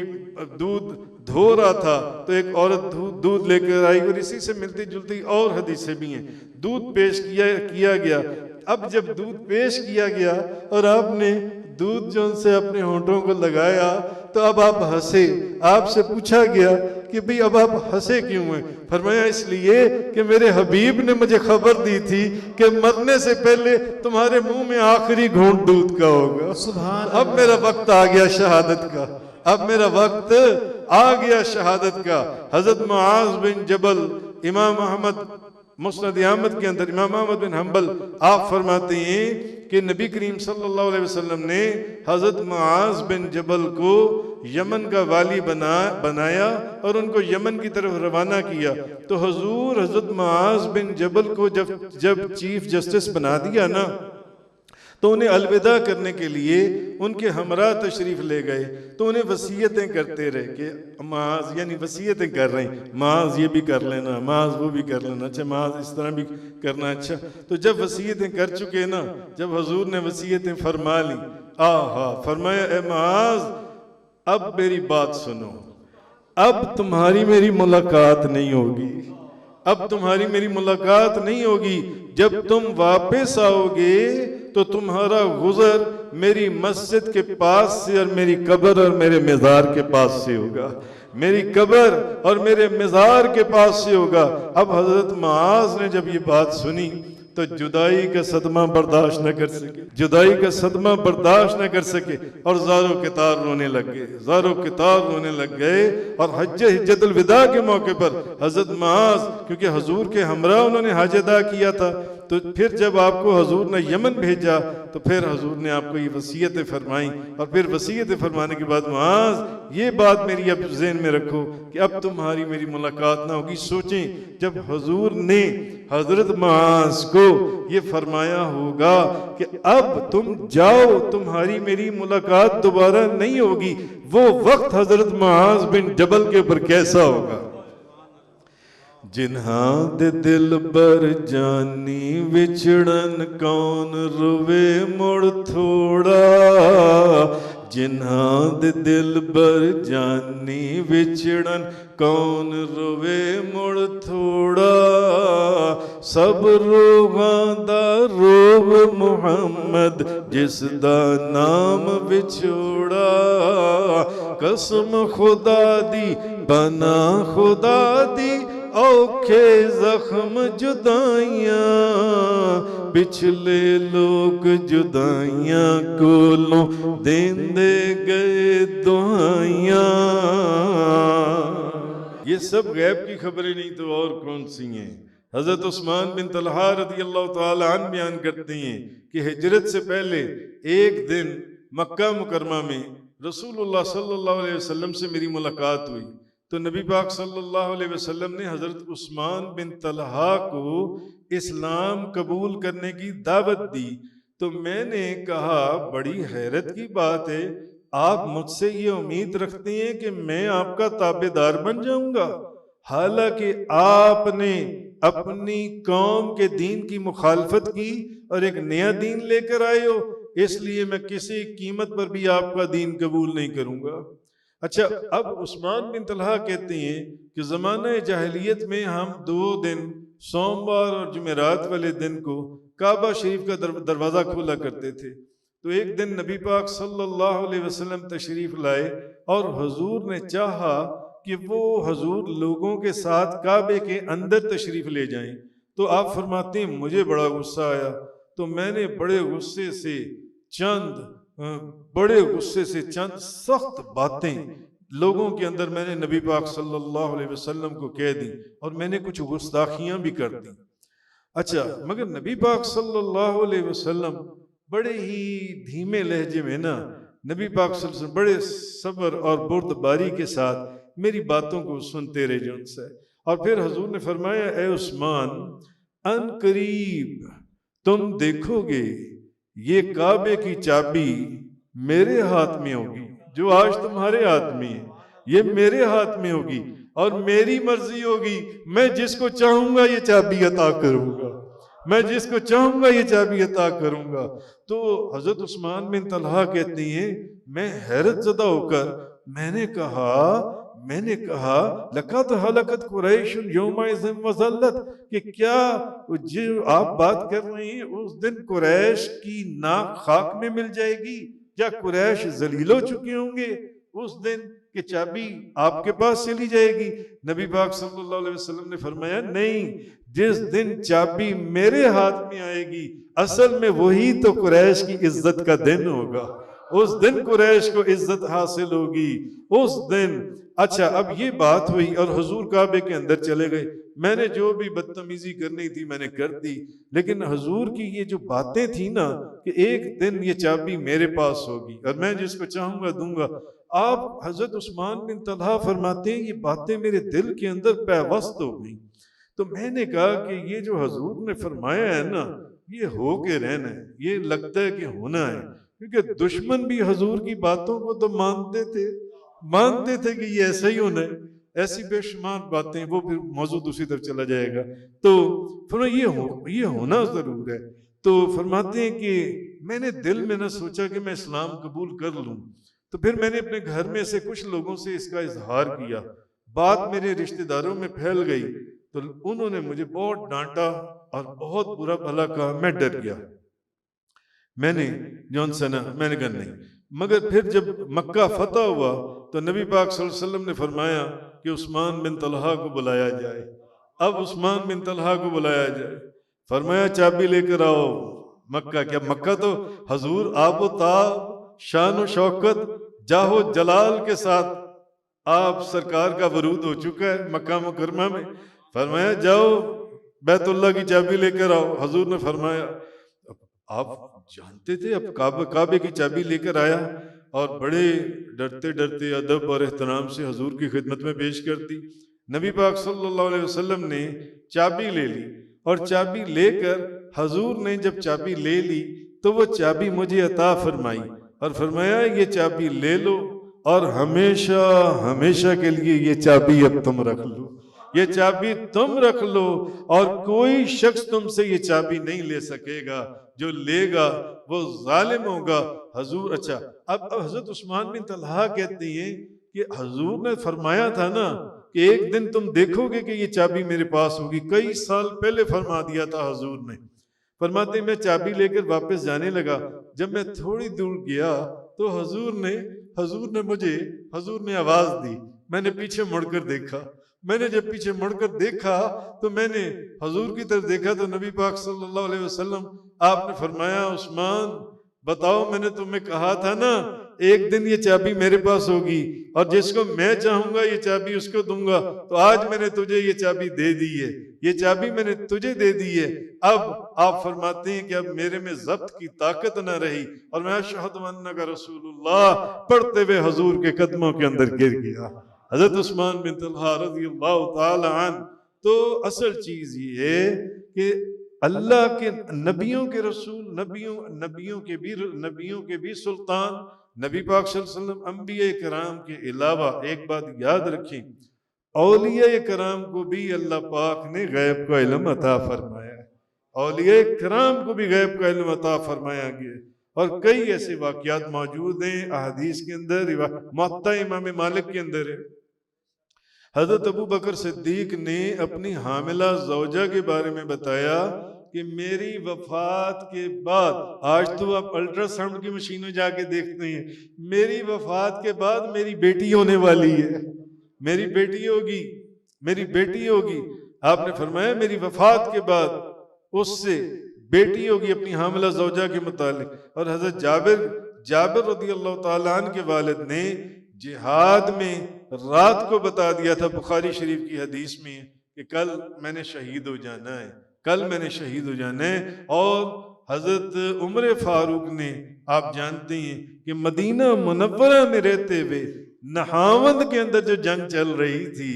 दूध धो रहा था तो एक औरत दूध लेकर आई, और इसी से मिलती जुलती और हदीसें भी हैं। दूध पेश किया गया। अब जब दूध पेश किया गया और आपने दूध जो से अपने होंठों को लगाया तो अब आप हंसे। आपसे पूछा गया कि भाई अब आप हंसे क्यों हैं? फरमाया इसलिए कि मेरे हबीब ने मुझे खबर दी थी कि मरने से पहले तुम्हारे मुंह में आखिरी घूंट दूध का होगा। सुभान अब मेरा वक्त आ गया शहादत का, अब मेरा वक्त आ गया शहादत का। हजरत मुआज बिन जबल, इमाम अहमद मुस्नद अहमद के अंदर इमाम अहमद बिन हम्बल आप फरमाते हैं कि नबी करीम सल्लल्लाहु अलैहि वसल्लम ने हजरत मुआज बिन जबल को यमन का वाली बनाया और उनको यमन की तरफ रवाना किया। तो हुजूर हजरत मुआज बिन जबल को जब चीफ जस्टिस बना दिया ना, तो उन्हें अलविदा करने के लिए उनके हमरा तशरीफ ले गए। तो उन्हें वसीयतें करते रहे कि माज, यानी वसीयतें कर रहे हैं, माज ये भी कर लेना, माज वो भी कर लेना, अच्छा माज इस तरह भी करना। अच्छा, तो जब वसीयतें कर चुके ना, जब हुजूर ने वसीयतें फरमा ली, फरमाया ए माज अब मेरी बात सुनो, अब तुम्हारी मेरी मुलाकात नहीं होगी, अब तुम्हारी मेरी मुलाकात नहीं होगी। जब तुम वापस आओगे तो तुम्हारा गुजर मेरी मस्जिद के पास से और मेरी कब्र और मेरे मज़ार के पास से होगा, मेरी कब्र और मेरे मज़ार के पास से होगा। अब हजरत मुआज ने जब ये बात सुनी तो जुदाई का सदमा बर्दाश्त न कर सके, जुदाई का सदमा बर्दाश्त न कर सके और ज़ारो कितार रोने लग गए, ज़ारो कितार रोने लग गए। और हिज्जतुल विदा के मौके पर हजरत मुआज, क्योंकि हुजूर के हमरा उन्होंने हज अदा किया था, तो फिर जब आपको हुजूर ने यमन भेजा तो फिर हुजूर ने आपको ये वसीयतें फरमाई। और फिर वसीयतें फरमाने के बाद मुआज ये बात मेरी अब ज़हन में रखो कि अब तुम्हारी मेरी मुलाकात ना होगी। सोचें जब हुजूर ने हजरत मुआज को ये फरमाया होगा कि अब तुम जाओ, तुम्हारी मेरी मुलाकात दोबारा नहीं होगी, वो वक्त हजरत मुआज बिन जबल के ऊपर कैसा होगा। जिन्हां दे दिल बर जानी विछड़न कौन रुवे मुड़ थोड़ा, जिन्हां दे दिल बर जानी विछड़न कौन रुवे मुड़ थोड़ा, सब रोगां दा रोग मुहम्मद जिस दा नाम विछोड़ा, कसम खुदा दी बना खुदा दी औखे जख्म जुदाइयां, पिछले लोग जुदाइयां कोलों देंदे गए दुआइयां। ये सब गैब की खबरें नहीं तो और कौन सी हैं। हजरत उस्मान बिन तलहा रज़ियल्लाहु ताला अन्हु बयान करते हैं कि हिजरत से पहले एक दिन मक्का मुकरमा में रसूलुल्लाह सल्लल्लाहु अलैहि वसल्लम से मेरी मुलाकात हुई। तो नबी पाक सल्लल्लाहु अलैहि वसल्लम ने हजरत उस्मान बिन तलहा को इस्लाम कबूल करने की दावत दी। तो मैंने कहा बड़ी हैरत की बात है, आप मुझसे ये उम्मीद रखते हैं कि मैं आपका ताबेदार बन जाऊंगा, हालांकि आपने अपनी कौम के दीन की मुखालफत की और एक नया दीन लेकर आए हो, इसलिए मैं किसी कीमत पर भी आपका दीन कबूल नहीं करूंगा। अच्छा, अब उस्मान बिन तलहा कहते हैं कि ज़माने जाहिलियत में हम 2 दिन सोमवार और जुमेरात वाले दिन को काबा शरीफ का दरवाज़ा खोला करते थे। तो एक दिन नबी पाक सल्लल्लाहु अलैहि वसल्लम तशरीफ़ लाए और हुजूर ने चाहा कि वो हजूर लोगों के साथ काबे के अंदर तशरीफ ले जाएं। तो आप फरमाते हैं मुझे बड़ा गुस्सा आया, तो मैंने बड़े गुस्से से चंद सख्त बातें लोगों के अंदर मैंने नबी पाक सल्लल्लाहु अलैहि वसल्लम को कह दी और मैंने कुछ गुस्ताखियां भी कर दी। अच्छा, मगर नबी पाक सल्लल्लाहु अलैहि वसल्लम बड़े ही धीमे लहजे में ना, नबी पाक सल्लल्लाहु अलैहि वसल्लम बड़े सब्र और बुर्दबारी के साथ मेरी बातों को सुनते रहे जो उनसे। और फिर हजूर ने फरमाया, ए उस्मान, अन करीब तुम देखोगे ये काबे की चाबी मेरे हाथ में होगी, जो आज तुम्हारे हाथ में है ये मेरे हाथ में होगी, और मेरी मर्जी होगी, मैं जिसको चाहूंगा ये चाबी अता करूंगा, मैं जिसको चाहूंगा ये चाबी अता करूंगा। तो हजरत उस्मान बिन तलहा कहती हैं, मैं हैरत ज़दा होकर मैंने कहा लक़द हलकत कुरैश यौमइज़िन वज़ल्लत, कि क्या जो आप बात कर रही हैं उस दिन कुरैश की नाक खाक में मिल जाएगी, क्या कुरैश जलील हो चुके होंगे उस दिन कि चाबी आपके पास चली जाएगी? नबी पाक सल्लल्लाहु अलैहि वसल्लम ने फरमाया, नहीं, जिस दिन चाबी मेरे हाथ में आएगी असल में वही तो कुरैश की इज्जत का दिन होगा, उस दिन कुरैश को इज्जत हासिल होगी उस दिन। अच्छा, अब ये बात हुई और हुजूर काबे के अंदर चले गए। मैंने जो भी बदतमीजी करनी थी मैंने कर दी, लेकिन हुजूर की ये जो बातें थी ना कि एक दिन ये चाबी मेरे पास होगी और मैं जिसको चाहूंगा दूंगा, आप हजरत उस्मान बिन तलहा फरमाते हैं ये बातें मेरे दिल के अंदर पैवस्त हो गई। तो मैंने कहा कि ये जो हजूर ने फरमाया है ना, ये हो के रहना है, ये लगता है कि होना है, क्योंकि दुश्मन भी हजूर की बातों को तो मानते थे कि ये ऐसा ही होना है, ऐसी बेशुमार बातें, वो फिर मौजूद उसी तरफ चला जाएगा। तो फरमाया ये होना जरूर है। तो फरमाते हैं कि मैंने दिल में ना सोचा कि मैं इस्लाम कबूल कर लूं, तो फिर मैंने अपने घर में से कुछ लोगों से इसका इजहार किया, बात मेरे रिश्तेदारों में फैल गई, तो उन्होंने मुझे बहुत डांटा और बहुत बुरा भला कहा। मैं डर गया, मैंने कहा नहीं। मगर फिर जब मक्का फतह हुआ तो नबी पाक सल्लल्लाहु अलैहि वसल्लम ने फरमाया कि उस्मान बिन तलहा को बुलाया जाए। अब उस्मान बिन तलहा को बुलाया जाए, फरमाया चाबी लेकर आओ मक्का। क्या मक्का तो हजूर आबो ताब शान व शौकत जाहो जलाल के साथ आप सरकार का वरूद हो चुका है मक्का मुकरमा में। फरमाया जाओ बैतुल्लाह की चाबी लेकर आओ। हजूर ने फरमाया, आप जानते थे, अब काबे की चाबी लेकर आया और बड़े डरते डरते अदब और एहतराम से हजूर की खिदमत में पेश कर दी। नबी पाक सल्लल्लाहु अलैहि वसल्लम ने चाबी ले ली और चाबी लेकर हजूर ने जब चाबी ले ली तो वो चाबी मुझे अता फरमाई और फरमाया ये चाबी ले लो और हमेशा हमेशा के लिए ये चाबी अब तुम रख लो, ये चाबी तुम रख लो और कोई शख्स तुमसे ये चाबी नहीं ले सकेगा, जो लेगा वो जालिम होगा। हजूर अच्छा, अब हजरत उस्मान बिन तलहा कहती हैं कि हजूर ने फरमाया था ना कि एक दिन तुम देखोगे कि ये चाबी मेरे पास होगी, कई साल पहले फरमा दिया था हजूर ने। फरमाते मैं चाबी लेकर वापस जाने लगा, जब मैं थोड़ी दूर गया तो हजूर ने आवाज दी, मैंने पीछे मुड़कर देखा। मैंने जब पीछे मुड़कर देखा तो मैंने हजूर की तरफ देखा तो नबी पाक सल्लल्लाहु अलैहि वसल्लम आपने फरमाया, उस्मान बताओ, मैंने तुम्हें कहा था ना एक दिन ये चाबी मेरे पास होगी और जिसको मैं चाहूंगा ये चाबी उसको दूंगा, तो आज मैंने तुझे ये चाबी दे दी है, ये चाबी मैंने तुझे दे दी है। अब आप फरमाते हैं कि अब मेरे में जब्त की ताकत ना रही और मैं अशहदु अन्नका रसूलुल्लाह पढ़ते हुए हजूर के कदमों के अंदर गिर गया। हजरत उस्मान बिन तलहा रज़ियल्लाहु ताला अन्हु। तो असल चीज ये है कि अल्लाह के नबियों के रसूल, नबियों के भी सुल्तान नबी पाक सल्लल्लाहु अलैहि वसल्लम, अंबिया कराम के अलावा एक बात याद रखें, औलिया कराम को भी अल्लाह पाक ने गैब का इल्म अता फरमाया है, औलिया कराम को भी गैब का इल्म अता फरमाया गया और कई ऐसे वाक़यात मौजूद हैं अहदीस के अंदर, मुअत्ता इमाम मालिक के अंदर है। हजरत अबू बकर सिद्दीक ने अपनी हामिला ज़ौजा के बारे में बताया कि मेरी वफात के बाद, आज तो आप अल्ट्रासाउंड की मशीन में जाके देखते हैं, मेरी वफात के बाद मेरी बेटी होने वाली है। मेरी बेटी होगी, मेरी बेटी होगी। आपने फरमाया मेरी वफात के बाद उससे बेटी होगी अपनी हामिला ज़ौजा के मुतालिक। और हजरत जाबिर रज़ियल्लाहु ताला अन्हु के वालिद ने जिहाद में रात को बता दिया था, बुखारी शरीफ की हदीस में, कि कल मैंने शहीद हो जाना है, कल मैंने शहीद हो जाना है। और हजरत उमर फारूक ने, आप जानते हैं कि मदीना मुनव्वरा में रहते हुए नहावंद के अंदर जो जंग चल रही थी,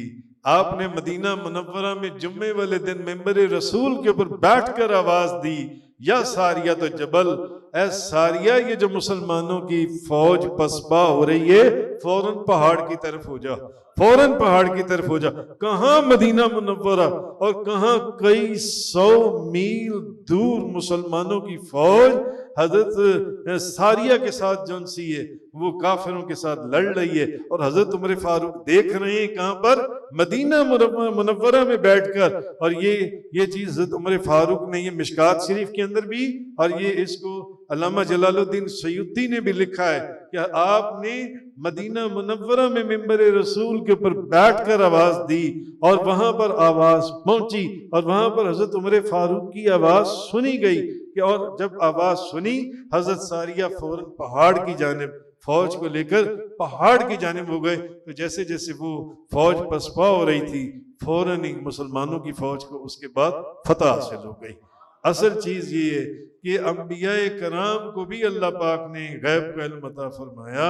आपने मदीना मुनव्वरा में जुम्मे वाले दिन मेंबर रसूल के ऊपर बैठकर आवाज दी, या सारिया तो जबल, ऐ सारिया ये जो मुसलमानों की फौज पसपा हो रही है, फौरन पहाड़ की तरफ हो जा, फौरन पहाड़ की तरफ हो जा। कहां मदीना मुनव्वरा और कहां कई 100 मील दूर मुसलमानों की फौज हजरत सारिया के साथ जो सी है वो काफिरों के साथ लड़ रही है। और हजरत उमर फारूक देख रहे हैं कहां पर, मदीना मुनव्वरा में बैठकर। और ये चीज हजरत उमर फारूक ने, ये मिशकात शरीफ के अंदर भी, और ये इसको अल्लामा जलालुद्दीन सयूती ने भी लिखा है कि आपने मदीना मुनव्वरा में मिंबर रसूल के ऊपर बैठकर आवाज दी और वहां पर आवाज पहुंची और वहां पर हजरत उमर फारूक की आवाज सुनी गई कि, और जब आवाज सुनी हजरत सारिया फौरन पहाड़ की जानिब फौज को लेकर पहाड़ की जानिब हो गए। तो जैसे जैसे वो फौज पसपा हो रही थी, फौरन ही मुसलमानों की फौज को उसके बाद फतह हासिल हो गई। असल चीज ये है कि अंबियाए कराम को भी अल्लाह पाक ने गैब का इल्म अता फरमाया,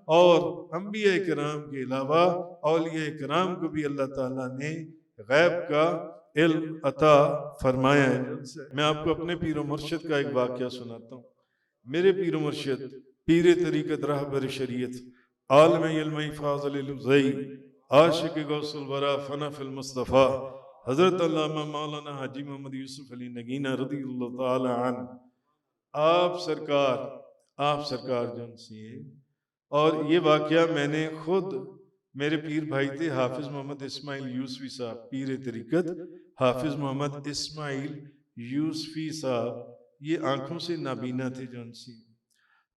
और अंबियाए कराम के अलावा औलियाए कराम को भी अल्लाह ताला ने गैब का इल्म अता फरमाया है। मैं आपको अपने पीर मुर्शिद का एक वाक़या सुनाता हूँ। मेरे पीर मुर्शिद पीर तरीक़त रहबर शरीयत आलम इल्म फाज़िल ज़ई आशिक गौसुल वरा फना फिल मुस्तफ़ा हजरत अल्लामा मौलाना हाजी मोहम्मद यूसुफ अली नगीना रज़ियल्लाहु ताला अन्हु, आप सरकार जन सी। और ये वाक़या मैंने खुद, मेरे पीर भाई थे हाफिज मोहम्मद इस्माइल यूसुफी साहब, पीर तरीक़त हाफिज मोहम्मद इस्माइल यूसुफी साहब, ये आंखों से नाबीना थे जौन सी।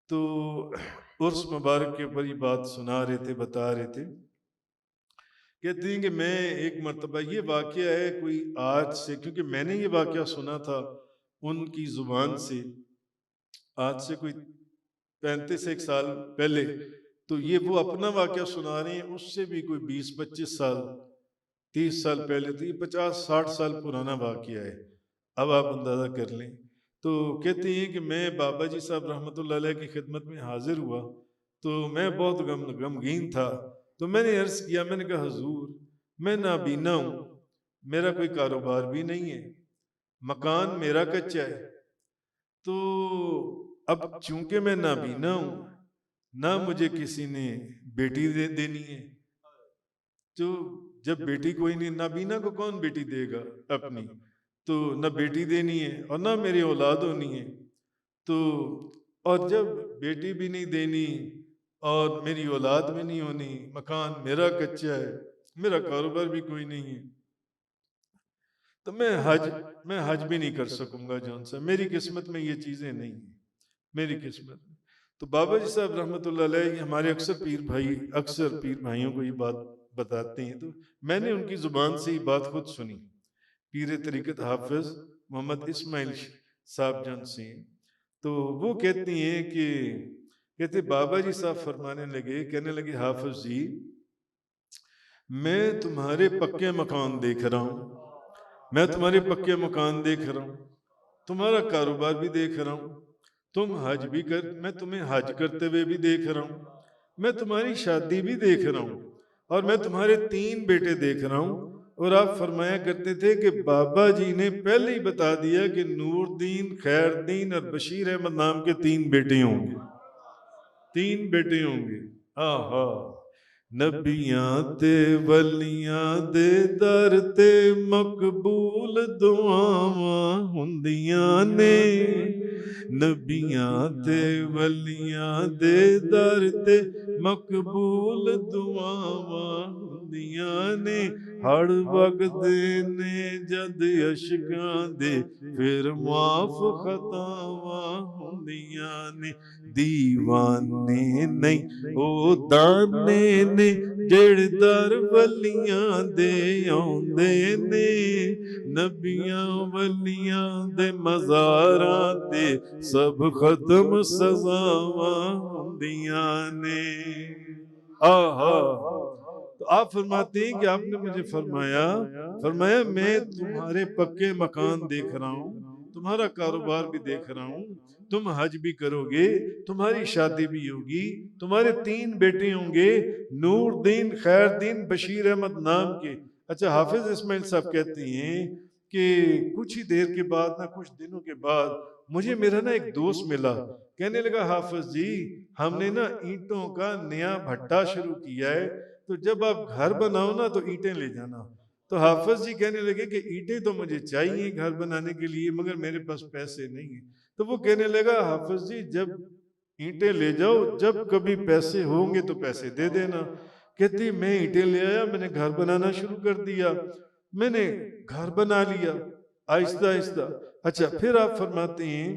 तो उर्स मुबारक के ऊपर ये बात सुना रहे थे, बता रहे थे, कहते हैं कि मैं एक मरतबा, ये वाक़या है कोई आज से, क्योंकि मैंने ये वाक़या सुना था उनकी ज़ुबान से आज से कोई 35 साल पहले। तो ये वो अपना वाक़या सुना रहे हैं, उससे भी कोई 20-25 साल 30 साल पहले, तो ये 50-60 साल पुराना वाक़या है। अब आप अंदाज़ा कर लें। तो कहते हैं कि मैं बाबा जी साहब रहमतुल्लाह अलैह की खिदमत में हाजिर हुआ, तो मैं बहुत गमगीन था। तो मैंने अर्ज़ किया, मैंने कहा हुजूर मैं नाबीना हूँ, मेरा कोई कारोबार भी नहीं है, मकान मेरा कच्चा है, तो अब चूंकि मैं नाबीना हूँ, ना मुझे किसी ने बेटी देनी है, तो जब बेटी कोई नहीं, नाबीना को कौन बेटी देगा अपनी, तो ना बेटी देनी है और ना मेरी औलाद होनी है। तो और जब बेटी भी नहीं देनी और मेरी औलाद भी नहीं होनी, मकान मेरा कच्चा है, मेरा कारोबार भी कोई नहीं है, तो मैं हज भी नहीं कर सकूंगा जौन सा, मेरी किस्मत में ये चीजें नहीं है, मेरी किस्मत में। तो बाबा जी साहब रहमतुल्लाह अलैह, हमारे अक्सर पीर भाइयों को ये बात बताते हैं, तो मैंने उनकी जुबान से ये बात खुद सुनी, पीर तरीक़त हाफिज मोहम्मद इस्माइल साहब जन से। तो वो कहती हैं कि, कहते बाबा जी साहब फरमाने लगे, कहने लगे हाफिज जी मैं तुम्हारे पक्के मकान देख रहा हूँ, मैं तुम्हारे पक्के मकान देख रहा हूँ, तुम्हारा कारोबार भी देख रहा हूँ, तुम हज भी कर, मैं तुम्हें हज करते हुए भी देख रहा हूँ, मैं तुम्हारी शादी भी देख रहा हूँ, और मैं तुम्हारे 3 बेटे देख रहा हूँ। और आप फरमाया करते थे कि बाबा जी ने पहले ही बता दिया कि नूरदीन, खैरदीन और बशीर अहमद नाम के 3 बेटे होंगे, 3 बेटे होंगे। आहा, नबियां ते वलियां दे दर ते मकबूल दुआवां हुंदियां ने, नबियां ते वलियां दे दर ते मकबूल दुआवां हुंदियां ने, हर वक्त ने जद अशकां दे फिर माफ खतावां हुंदियां ने, दीवाने नहीं ओ दाने ने ने जेड़े दर वलियां दे आउंदे ने, नबियां वलियां दे मज़ारां ते सब खत्म सज़ावां हुंदियां ने। आहा, तो आप फरमाते हैं कि आपने मुझे फरमाया फरमाया मैं तुम्हारे पक्के मकान देख रहा हूँ, तुम्हारा कारोबार भी देख रहा हूँ, तुम हज भी करोगे, तुम्हारी शादी भी होगी, तुम्हारे 3 बेटे होंगे, नूरदीन, खैरदीन, बशीर अहमद नाम के। अच्छा, हाफिज इस्माइल साहब कहते हैं कि कुछ ही देर के बाद ना, कुछ दिनों के बाद मुझे मेरा ना एक दोस्त मिला, कहने लगा हाफिज जी हमने ना ईंटों का नया भट्टा शुरू किया है, तो जब आप घर बनाओ ना तो ईंटें ले जाना। तो हाफिज जी कहने लगे कि ईंटें तो मुझे चाहिए घर बनाने के लिए, मगर मेरे पास पैसे नहीं है। तो वो कहने लगा हाफिज जी जब ईंटें ले जाओ, जब कभी पैसे होंगे तो पैसे दे देना। कहती मैं ईंटें ले आया, मैंने घर बनाना शुरू कर दिया, मैंने घर बना लिया आहिस्ता आहिस्ता। अच्छा, फिर आप फरमाते हैं,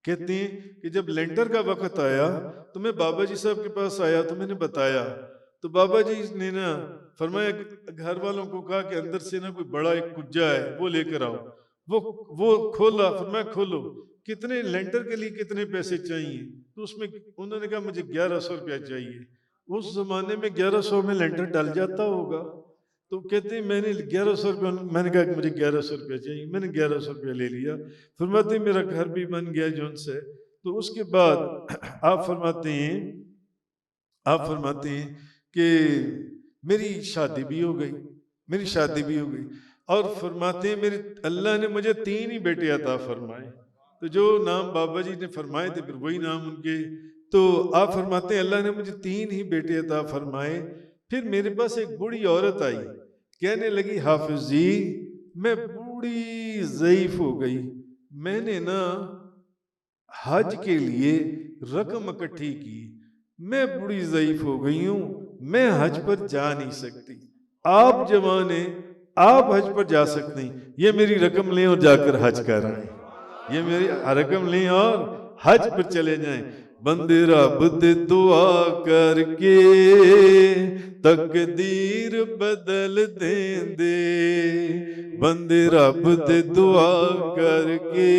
कहते हैं कि जब लेंटर का वक्त आया तो मैं बाबा जी साहब के पास आया, तो मैंने बताया, तो बाबा जी ने ना फरमाया, घर वालों को कहा कि अंदर से ना कोई बड़ा एक कुज्जा है वो लेकर आओ। वो खोला, फरमाया खोलो, कितने लेंटर के लिए कितने पैसे चाहिए? तो उसमें उन्होंने कहा मुझे 1100 रुपया चाहिए। उस जमाने में 1100 में लेंटर डल जाता होगा। तो कहते हैं मैंने 1100 रुपया, मैंने कहा कि मुझे 1100 रुपया चाहिए, मैंने 1100 रुपया ले लिया। फरमाते मेरा घर भी बन गया जोन से। तो उसके बाद आप फरमाते हैं कि मेरी शादी भी हो गई, मेरी शादी भी हो गई। और फरमाते हैं मेरे अल्लाह ने मुझे 3 ही बेटे अता फरमाए। तो जो नाम बाबा जी ने फरमाए थे फिर वही नाम उनके। तो आप फरमाते हैं अल्लाह ने मुझे 3 ही बेटे अता फरमाए। फिर मेरे पास एक बूढ़ी औरत आई, कहने लगी हाफिज जी मैं बूढ़ी ज़ईफ हो गई, मैंने ना हज के लिए रकम इकट्ठी की, मैं बूढ़ी ज़ईफ हो गई हूँ, मैं हज पर जा नहीं सकती, आप जवान हैं, आप हज पर जा सकते हैं, ये मेरी रकम लें और जाकर हज कर आए, ये मेरी रकम लें और हज पर चले जाएं। बंदे रब दे दुआ करके तकदीर बदल देंदे, बंदे रब दे दुआ करके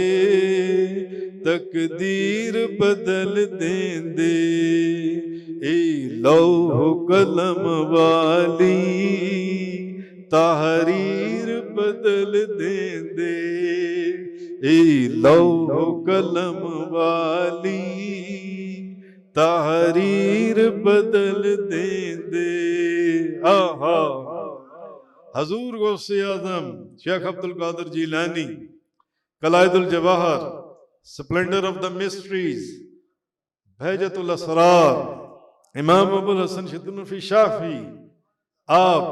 तकदीर बदल देंदे। ए लौह कलम वाली तहरीर बदल देंदे, ए लौह कलम वाली तहरीर बदल देंदे। आहा, हजूर गौसे आजम शेख अब्दुल कादिर जिलानी, कलायदुल जवाहर, स्प्लेंडर ऑफ द मिस्ट्रीज, बहजतुल असरार, इमाम अबुल हसन शिद्दुनफी शाफी, आप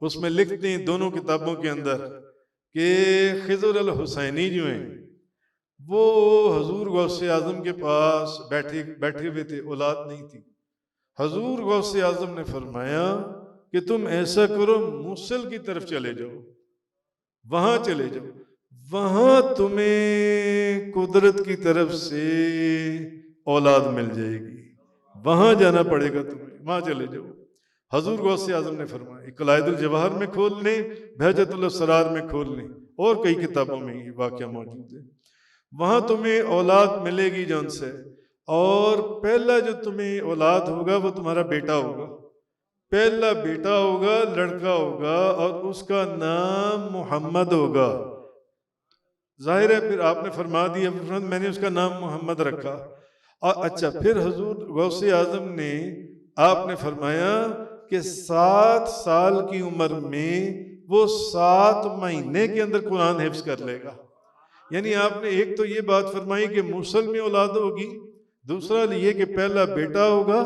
उसमें लिखते हैं दोनों किताबों के अंदर कि खिज़र अल हुसैनी जो हैं वो हजूर गौसे आजम के पास बैठे हुए थे, औलाद नहीं थी। हजूर गौसे आजम ने फरमाया कि तुम ऐसा करो मूसल की तरफ चले जाओ, वहां चले जाओ, वहां तुम्हें कुदरत की तरफ से औलाद मिल जाएगी, वहां जाना पड़ेगा तुम्हें, वहां चले जाओ। हजूर गौसे आजम ने फरमाया, कलायदुल जवाहर में खोल लें, बहजतुल असरार में खोल लें, और कई किताबों में ये वाक़या मौजूद है। वहां तुम्हें औलाद मिलेगी जौन से, और पहला जो तुम्हें औलाद होगा वो तुम्हारा बेटा होगा, पहला बेटा होगा, लड़का होगा, और उसका नाम मोहम्मद होगा। जाहिर है फिर आपने फरमा दिया, मैंने उसका नाम मोहम्मद रखा। और अच्छा, फिर हजूर गौसे आजम ने आपने फरमाया कि 7 साल की उम्र में वो 7 महीने के अंदर कुरान हिफ्ज कर लेगा। यानी आपने एक तो ये बात फरमाई कि मूसल में औलाद होगी, दूसरा ये कि पहला बेटा होगा,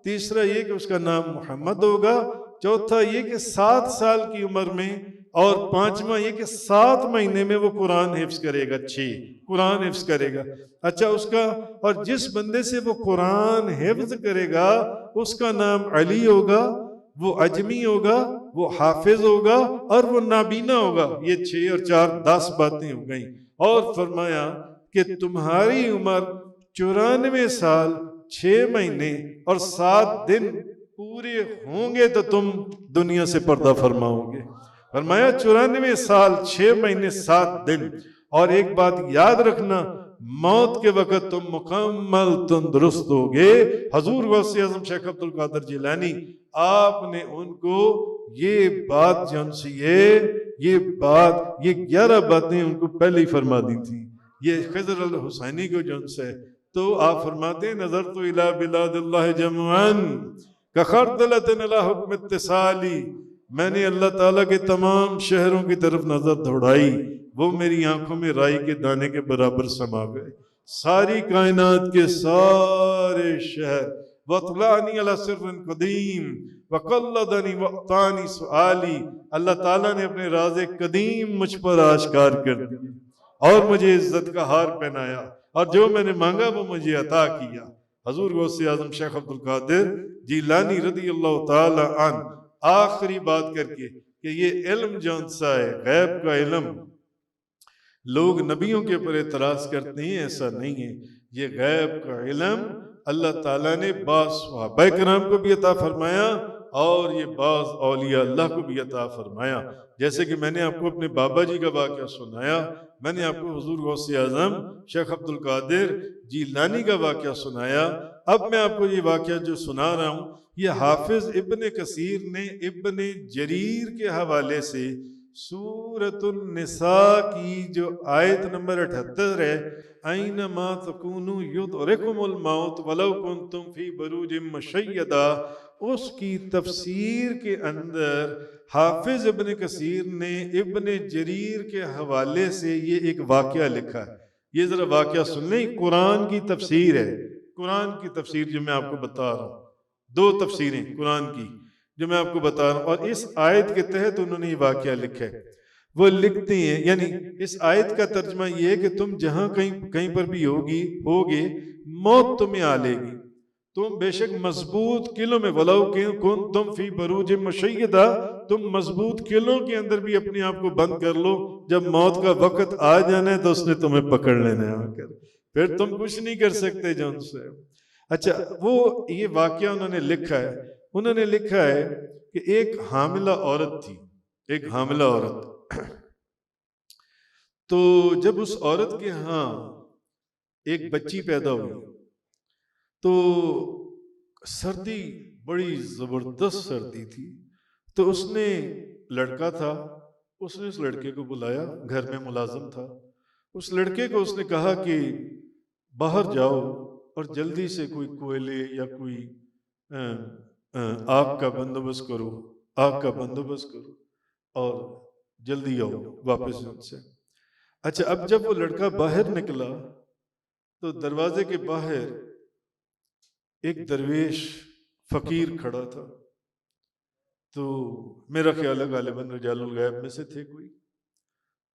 तीसरा ये कि उसका नाम मोहम्मद होगा, चौथा ये कि 7 साल की उम्र में, और पांचवा ये कि 7 महीने में वो कुरान हिफ्ज करेगा, 6 कुरान हिफ्ज करेगा। अच्छा, उसका और जिस बंदे से वो कुरान हिफ्ज करेगा उसका नाम अली होगा, वो अजमी होगा, वो हाफिज होगा, और वो नाबीना होगा। ये 6 और 4 10 बातें हो गई। और फरमाया कि तुम्हारी उम्र 94 साल 6 महीने और 7 दिन पूरे होंगे तो तुम दुनिया से पर्दा फरमाओगे। फरमाया 94 साल 6 महीने 7 दिन। और एक बात याद रखना, मौत के वक्त तुम मुकम्मल तंदुरुस्त होगे। हजूर गौसे आजम शेख अब्दुल कादिर जिलानी, आपने उनको ये बात जौन सी ये बात, ये 11 बातें उनको पहले ही फरमा दी थी। ये खिज़र अल हुसैनी को जौन से, तो आप फरमाते नजर तो इला बिलादिल्लाह जमअन कखरदलतिन अला हुक्म इत्तिसाली, मैंने अल्लाह ताला के तमाम शहरों की तरफ नजर दौड़ाई, वो मेरी आंखों में राई के दाने के बराबर समा गए। सारी कायनात के सारे शहर, वतलानी अला सिर्रिन कदीम वकल्लदनी वक्तानी सुआली, अल्लाह ताला ने अपने राज़े कदीम मुझ पर आश्कार कर दिए और मुझे इज्जत का हार पहनाया, और जो मैंने मांगा वो मुझे अता किया। हजूर गौसे आजम शेख अब्दुल कादिर जिलानी रज़ी अल्लाह ताला अन्हु आखिरी बात करके कि ये इल्म जौन सा है, गैब का इल्म, लोग नबियों के ऊपर एतराज करते हैं, ऐसा नहीं है। ये गैब का इल्म अल्लाह ताला ने बाज़ सहाबा किराम को भी अता फरमाया और ये बाज़ औलिया अल्लाह को भी अता फरमाया। जैसे कि मैंने आपको अपने बाबा जी का वाक़या सुनाया, मैंने आपको हुजूर गौसे आज़म शेख अब्दुल कादिर जिलानी का वाक़या सुनाया। अब मैं आपको ये वाक़या जो सुना रहा हूँ, ये हाफिज इब्ने कसीर ने इब्ने जरीर के हवाले से सूरतुन निसा की जो आयत नंबर 78 है, ऐनमा तकूनु युदरिकुमुल मौत वलौ कुंतुम फी बुरूजिम मुशय्यदा, उसकी तफसीर के अंदर हाफिज इब्ने कसीर ने इब्ने जरीर के हवाले से ये एक वाक़या लिखा है। ये जरा वाक़या सुन लें, कुरान की तफसीर है। कुरान की तफसीर जो मैं आपको बता रहा हूँ, 2 तफसीरें कुरान की जो मैं आपको बता रहा हूँ, और इस आयत के तहत उन्होंने ये वाक़या लिखा है। वो लिखते हैं, यानी इस आयत का तर्जमा ये है कि तुम जहां कहीं पर भी होगे, मौत तुम्हें आ लेगी। तुम बेशक मजबूत किलों में, वलाउ कुन तुम फी बरूज मुशय्यदा, तुम मजबूत किलों के अंदर भी अपने आप को बंद कर लो, जब मौत का वक्त आ जाना है तो उसने तुम्हें पकड़ लेना है आकर, फिर तुम कुछ नहीं कर सकते जो उनसे। अच्छा, वो ये वाक़या उन्होंने लिखा है। उन्होंने लिखा है कि एक हामिला औरत थी, एक हामिला औरत। तो जब उस औरत के यहाँ एक बच्ची पैदा हुई तो सर्दी, बड़ी जबरदस्त सर्दी थी, तो उसने, लड़का था, उसने उस लड़के को बुलाया, घर में मुलाजिम था। उस लड़के को उसने कहा कि बाहर जाओ और जल्दी से कोई कोयले या कोई आग का बंदोबस्त करो, आग का बंदोबस्त करो और जल्दी आओ वापस उनसे। अच्छा, अब जब वो लड़का बाहर निकला तो दरवाजे के बाहर एक दरवेश फकीर खड़ा था। तो मेरा ख्याल है गालिबन रिजालुल गैब में से थे कोई,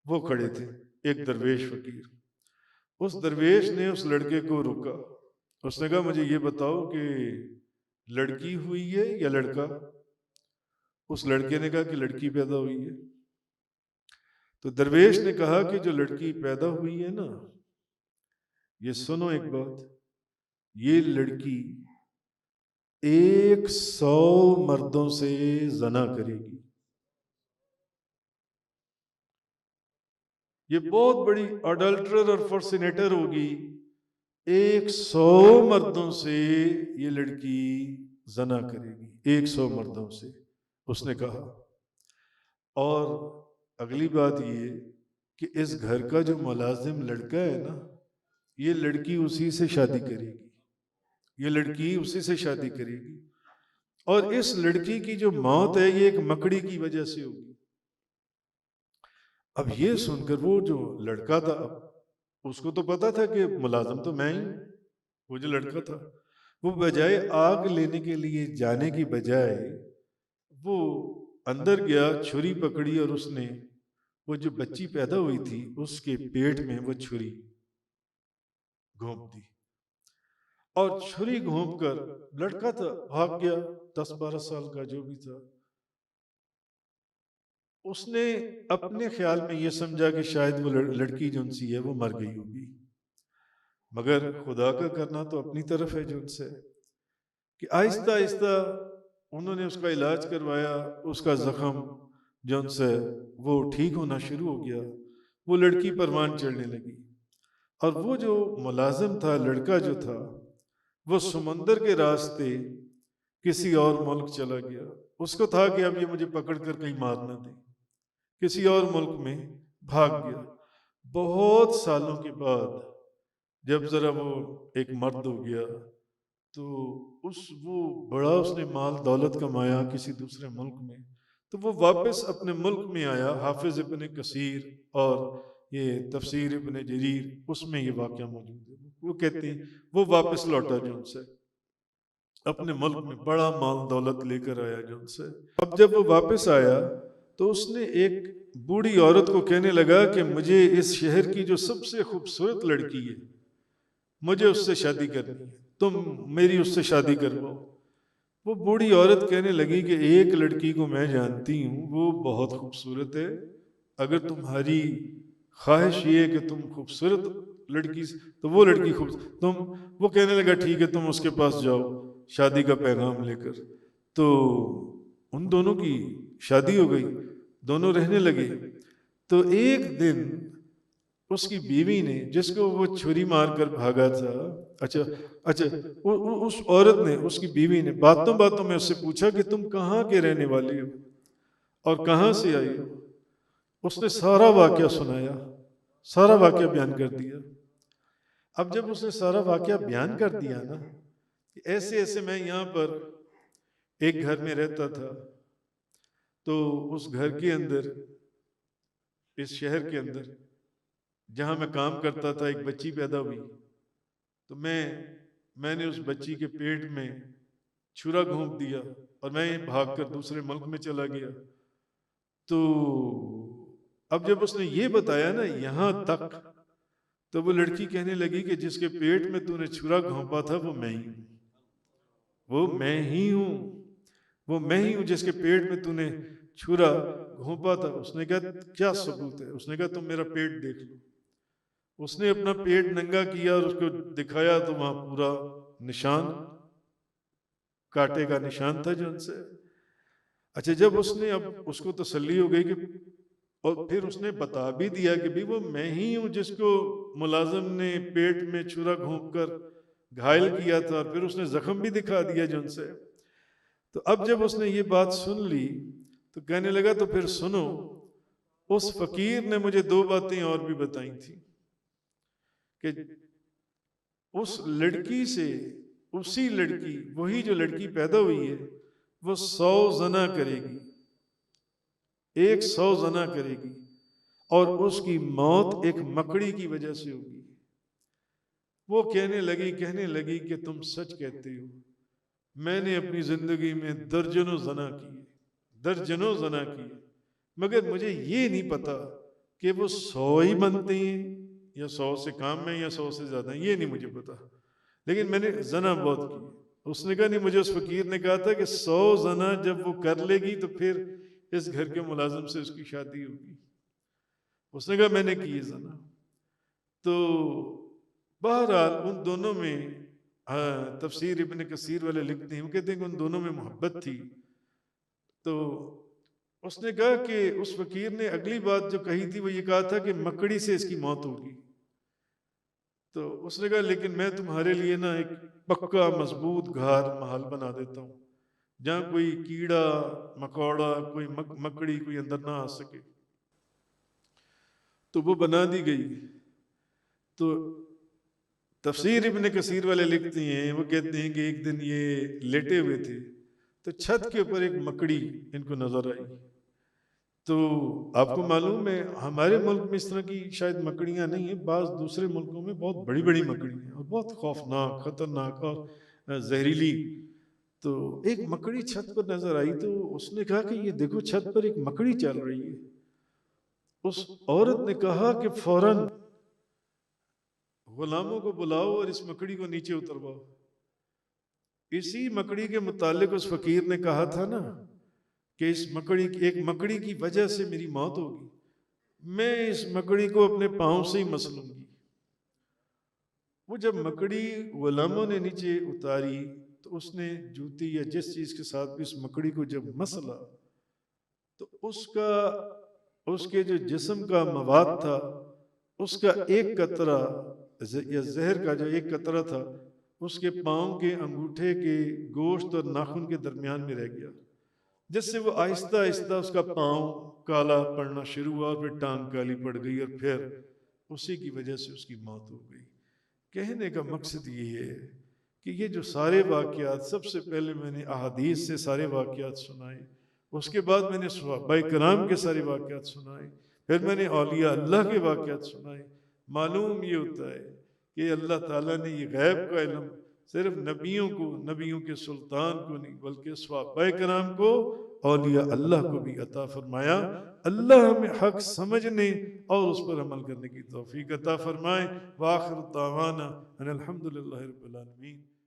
वो खड़े थे, एक दरवेश फकीर। उस दरवेश ने उस लड़के को रोका। उसने कहा मुझे ये बताओ कि लड़की हुई है या लड़का? उस लड़के ने कहा कि लड़की पैदा हुई है। तो दरवेश ने कहा कि जो लड़की पैदा हुई है ना, ये सुनो एक बात, ये लड़की 100 मर्दों से जना करेगी। ये बहुत बड़ी अडल्टरर और फॉर्सिनेटर होगी। 100 मर्दों से ये लड़की जना करेगी, 100 मर्दों से, उसने कहा। और अगली बात ये कि इस घर का जो मुलाजिम लड़का है ना, ये लड़की उसी से शादी करेगी, ये लड़की उसी से शादी करेगी। और इस लड़की की जो मौत है ये एक मकड़ी की वजह से होगी। अब ये सुनकर वो जो लड़का था, उसको तो पता था कि मुलाजिम तो मैं ही, वो जो लड़का था, वो बजाय आग लेने के लिए जाने की बजाय वो अंदर गया, छुरी पकड़ी और उसने वो जो बच्ची पैदा हुई थी उसके पेट में वो छुरी घोंप दी। और छुरी घोंप कर लड़का था भाग गया, 10-12 साल का जो भी था। उसने अपने ख्याल में ये समझा कि शायद वो लड़की जो सी है वो मर गई होगी, मगर खुदा का करना तो अपनी तरफ है जो उनसे, कि आहिस्ता आहिस्ता उन्होंने उसका इलाज करवाया, उसका जख्म जो उनसे वो ठीक होना शुरू हो गया, वो लड़की परवान चढ़ने लगी। और वो जो मुलाजिम था, लड़का जो था, वो समंदर के रास्ते किसी और मुल्क चला गया। उसको था कि अब ये मुझे पकड़ कर कहीं मार ना दे, किसी और मुल्क में भाग गया। बहुत सालों के बाद जब जरा वो एक मर्द हो गया, तो वो बड़ा उसने माल दौलत कमाया किसी दूसरे मुल्क में, तो वो वापस अपने मुल्क में आया। हाफिज इब्ने कसीर और ये तफसीर इब्ने जरीर, उसमें ये वाक़या मौजूद है। वो कहते हैं वो वापस लौटा जो उनसे अपने मुल्क में बड़ा माल दौलत लेकर आया जो उनसे। अब जब वो वापस आया तो उसने एक बूढ़ी औरत को कहने लगा कि मुझे इस शहर की जो सबसे खूबसूरत लड़की है, मुझे उससे शादी करनी है, तुम मेरी उससे शादी करवाओ। वो बूढ़ी औरत कहने लगी कि एक लड़की को मैं जानती हूँ, वो बहुत खूबसूरत है, अगर तुम्हारी ख्वाहिश ये है कि तुम खूबसूरत लड़की, तो वो लड़की खूब तुम। वो कहने लगा ठीक है, तुम उसके पास जाओ शादी का पैगाम लेकर। तो उन दोनों की शादी हो गई, दोनों रहने लगे। तो एक दिन उसकी बीवी ने, जिसको वो छुरी मारकर भागा था, अच्छा अच्छा, उस औरत ने, उसकी बीवी ने बातों बातों में उससे पूछा कि तुम कहाँ के रहने वाली हो और कहाँ से आई हो। उसने सारा वाकया सुनाया, सारा वाकया बयान कर दिया। अब जब उसने सारा वाकया बयान कर दिया ना, ऐसे ऐसे मैं यहाँ पर एक घर में रहता था, तो उस घर के अंदर, इस शहर के अंदर जहाँ मैं काम करता था, एक बच्ची पैदा हुई। तो मैंने उस बच्ची के पेट में छुरा घोंप दिया और मैं भागकर दूसरे मुल्क में चला गया। तो अब जब उसने ये बताया ना यहाँ तक, तो वो लड़की कहने लगी कि जिसके पेट में तूने छुरा घोंपा था वो मैं ही हूँ, वो मैं ही हूँ, वो मैं ही हूँ जिसके पेट में तूने छुरा घोंपा था। उसने कहा क्या सबूत है? उसने कहा तुम मेरा पेट देख लो। उसने अपना पेट नंगा किया और उसको दिखाया, तो वहां पूरा निशान, कांटे का निशान था जो उनसे। अच्छा, जब उसने, अब उसको तसल्ली हो गई कि, और फिर उसने बता भी दिया कि भाई वो मैं ही हूं जिसको मुलाजिम ने पेट में छुरा घोंप कर घायल किया था, और फिर उसने जख्म भी दिखा दिया जो उनसे। तो अब जब उसने ये बात सुन ली तो कहने लगा तो फिर सुनो, उस फकीर ने मुझे दो बातें और भी बताई थी कि उस लड़की से, उसी लड़की, वही जो लड़की पैदा हुई है, वो 100 जना करेगी, 100 जना करेगी, और उसकी मौत एक मकड़ी की वजह से होगी। वो कहने लगी कि तुम सच कहते हो, मैंने अपनी जिंदगी में दर्जनों जना किए, दर्जनों जना किए, मगर मुझे ये नहीं पता कि वो 100 ही बनते हैं या 100 से कम है या 100 से ज्यादा, ये नहीं मुझे पता, लेकिन मैंने जना बहुत की। उसने कहा नहीं, मुझे उस फकीर ने कहा था कि 100 जना जब वो कर लेगी तो फिर इस घर के मुलाजिम से उसकी शादी होगी। उसने कहा मैंने की है जना। तो बहरहाल उन दोनों में, हाँ, तफसीर इब्ने कसीर वाले लिखते हैं, वो कहते हैं कि उन दोनों में मोहब्बत थी। तो उसने कहा कि उस फकीर ने अगली बात जो कही थी वो ये कहा था कि मकड़ी से इसकी मौत होगी। तो उसने कहा लेकिन मैं तुम्हारे लिए ना एक पक्का मजबूत घर महल बना देता हूँ, जहाँ कोई कीड़ा मकोड़ा, कोई मकड़ी कोई अंदर ना आ सके। तो वो बना दी गई। तो तफसीर इब्ने कसीर वाले लिखते हैं, वो कहते हैं कि एक दिन ये लेटे हुए थे तो छत के ऊपर एक मकड़ी इनको नजर आई। तो आपको मालूम है हमारे मुल्क में इस तरह की शायद मकड़ियां नहीं है, बाज दूसरे मुल्कों में बहुत बड़ी बड़ी मकड़ियां और बहुत खौफनाक, खतरनाक और जहरीली। तो एक मकड़ी छत पर नजर आई, तो उसने कहा कि ये देखो छत पर एक मकड़ी चल रही है। उस औरत ने कहा कि फौरन गुलामों को बुलाओ और इस मकड़ी को नीचे उतरवाओ। इसी मकड़ी के मुतालिक उस फकीर ने कहा था ना कि इस मकड़ी, एक मकड़ी की वजह से मेरी मौत होगी, मैं इस मकड़ी को अपने पांव से ही मस लूंगी। वो जब मकड़ी गुलामों ने नीचे उतारी तो उसने जूती या जिस चीज़ के साथ भी उस मकड़ी को जब मसला, तो उसके जो जिस्म का मवाद था, उसका एक कतरा या जहर का जो एक कतरा था, उसके पाँव के अंगूठे के गोश्त और नाखून के दरमियान में रह गया, जिससे वो आहिस्ता आहिस्ता उसका पाँव काला पड़ना शुरू हुआ और फिर टांग काली पड़ गई और फिर उसी की वजह से उसकी मौत हो गई। कहने का मकसद ये है कि ये जो सारे वाक़यात, सबसे पहले मैंने अहादीस से सारे वाक़यात सुनाए, उसके बाद मैंने सहाबाए किराम के सारे वाक़यात सुनाए, फिर मैंने औलिया अल्लाह के वाक़यात सुनाए। मालूम ये होता है कि अल्लाह ताला ने ये गैब का इल्म सिर्फ नबियों को, नबियों के सुल्तान को नहीं, बल्कि सहाबाए किराम को, औलिया अल्लाह को भी अता फरमाया। अल्लाह हमें हक समझने और उस पर अमल करने की तौफीक अता फरमाए। वाखिर दावाना अनिल हम्दुलिल्लाहि रब्बिल आलमीन।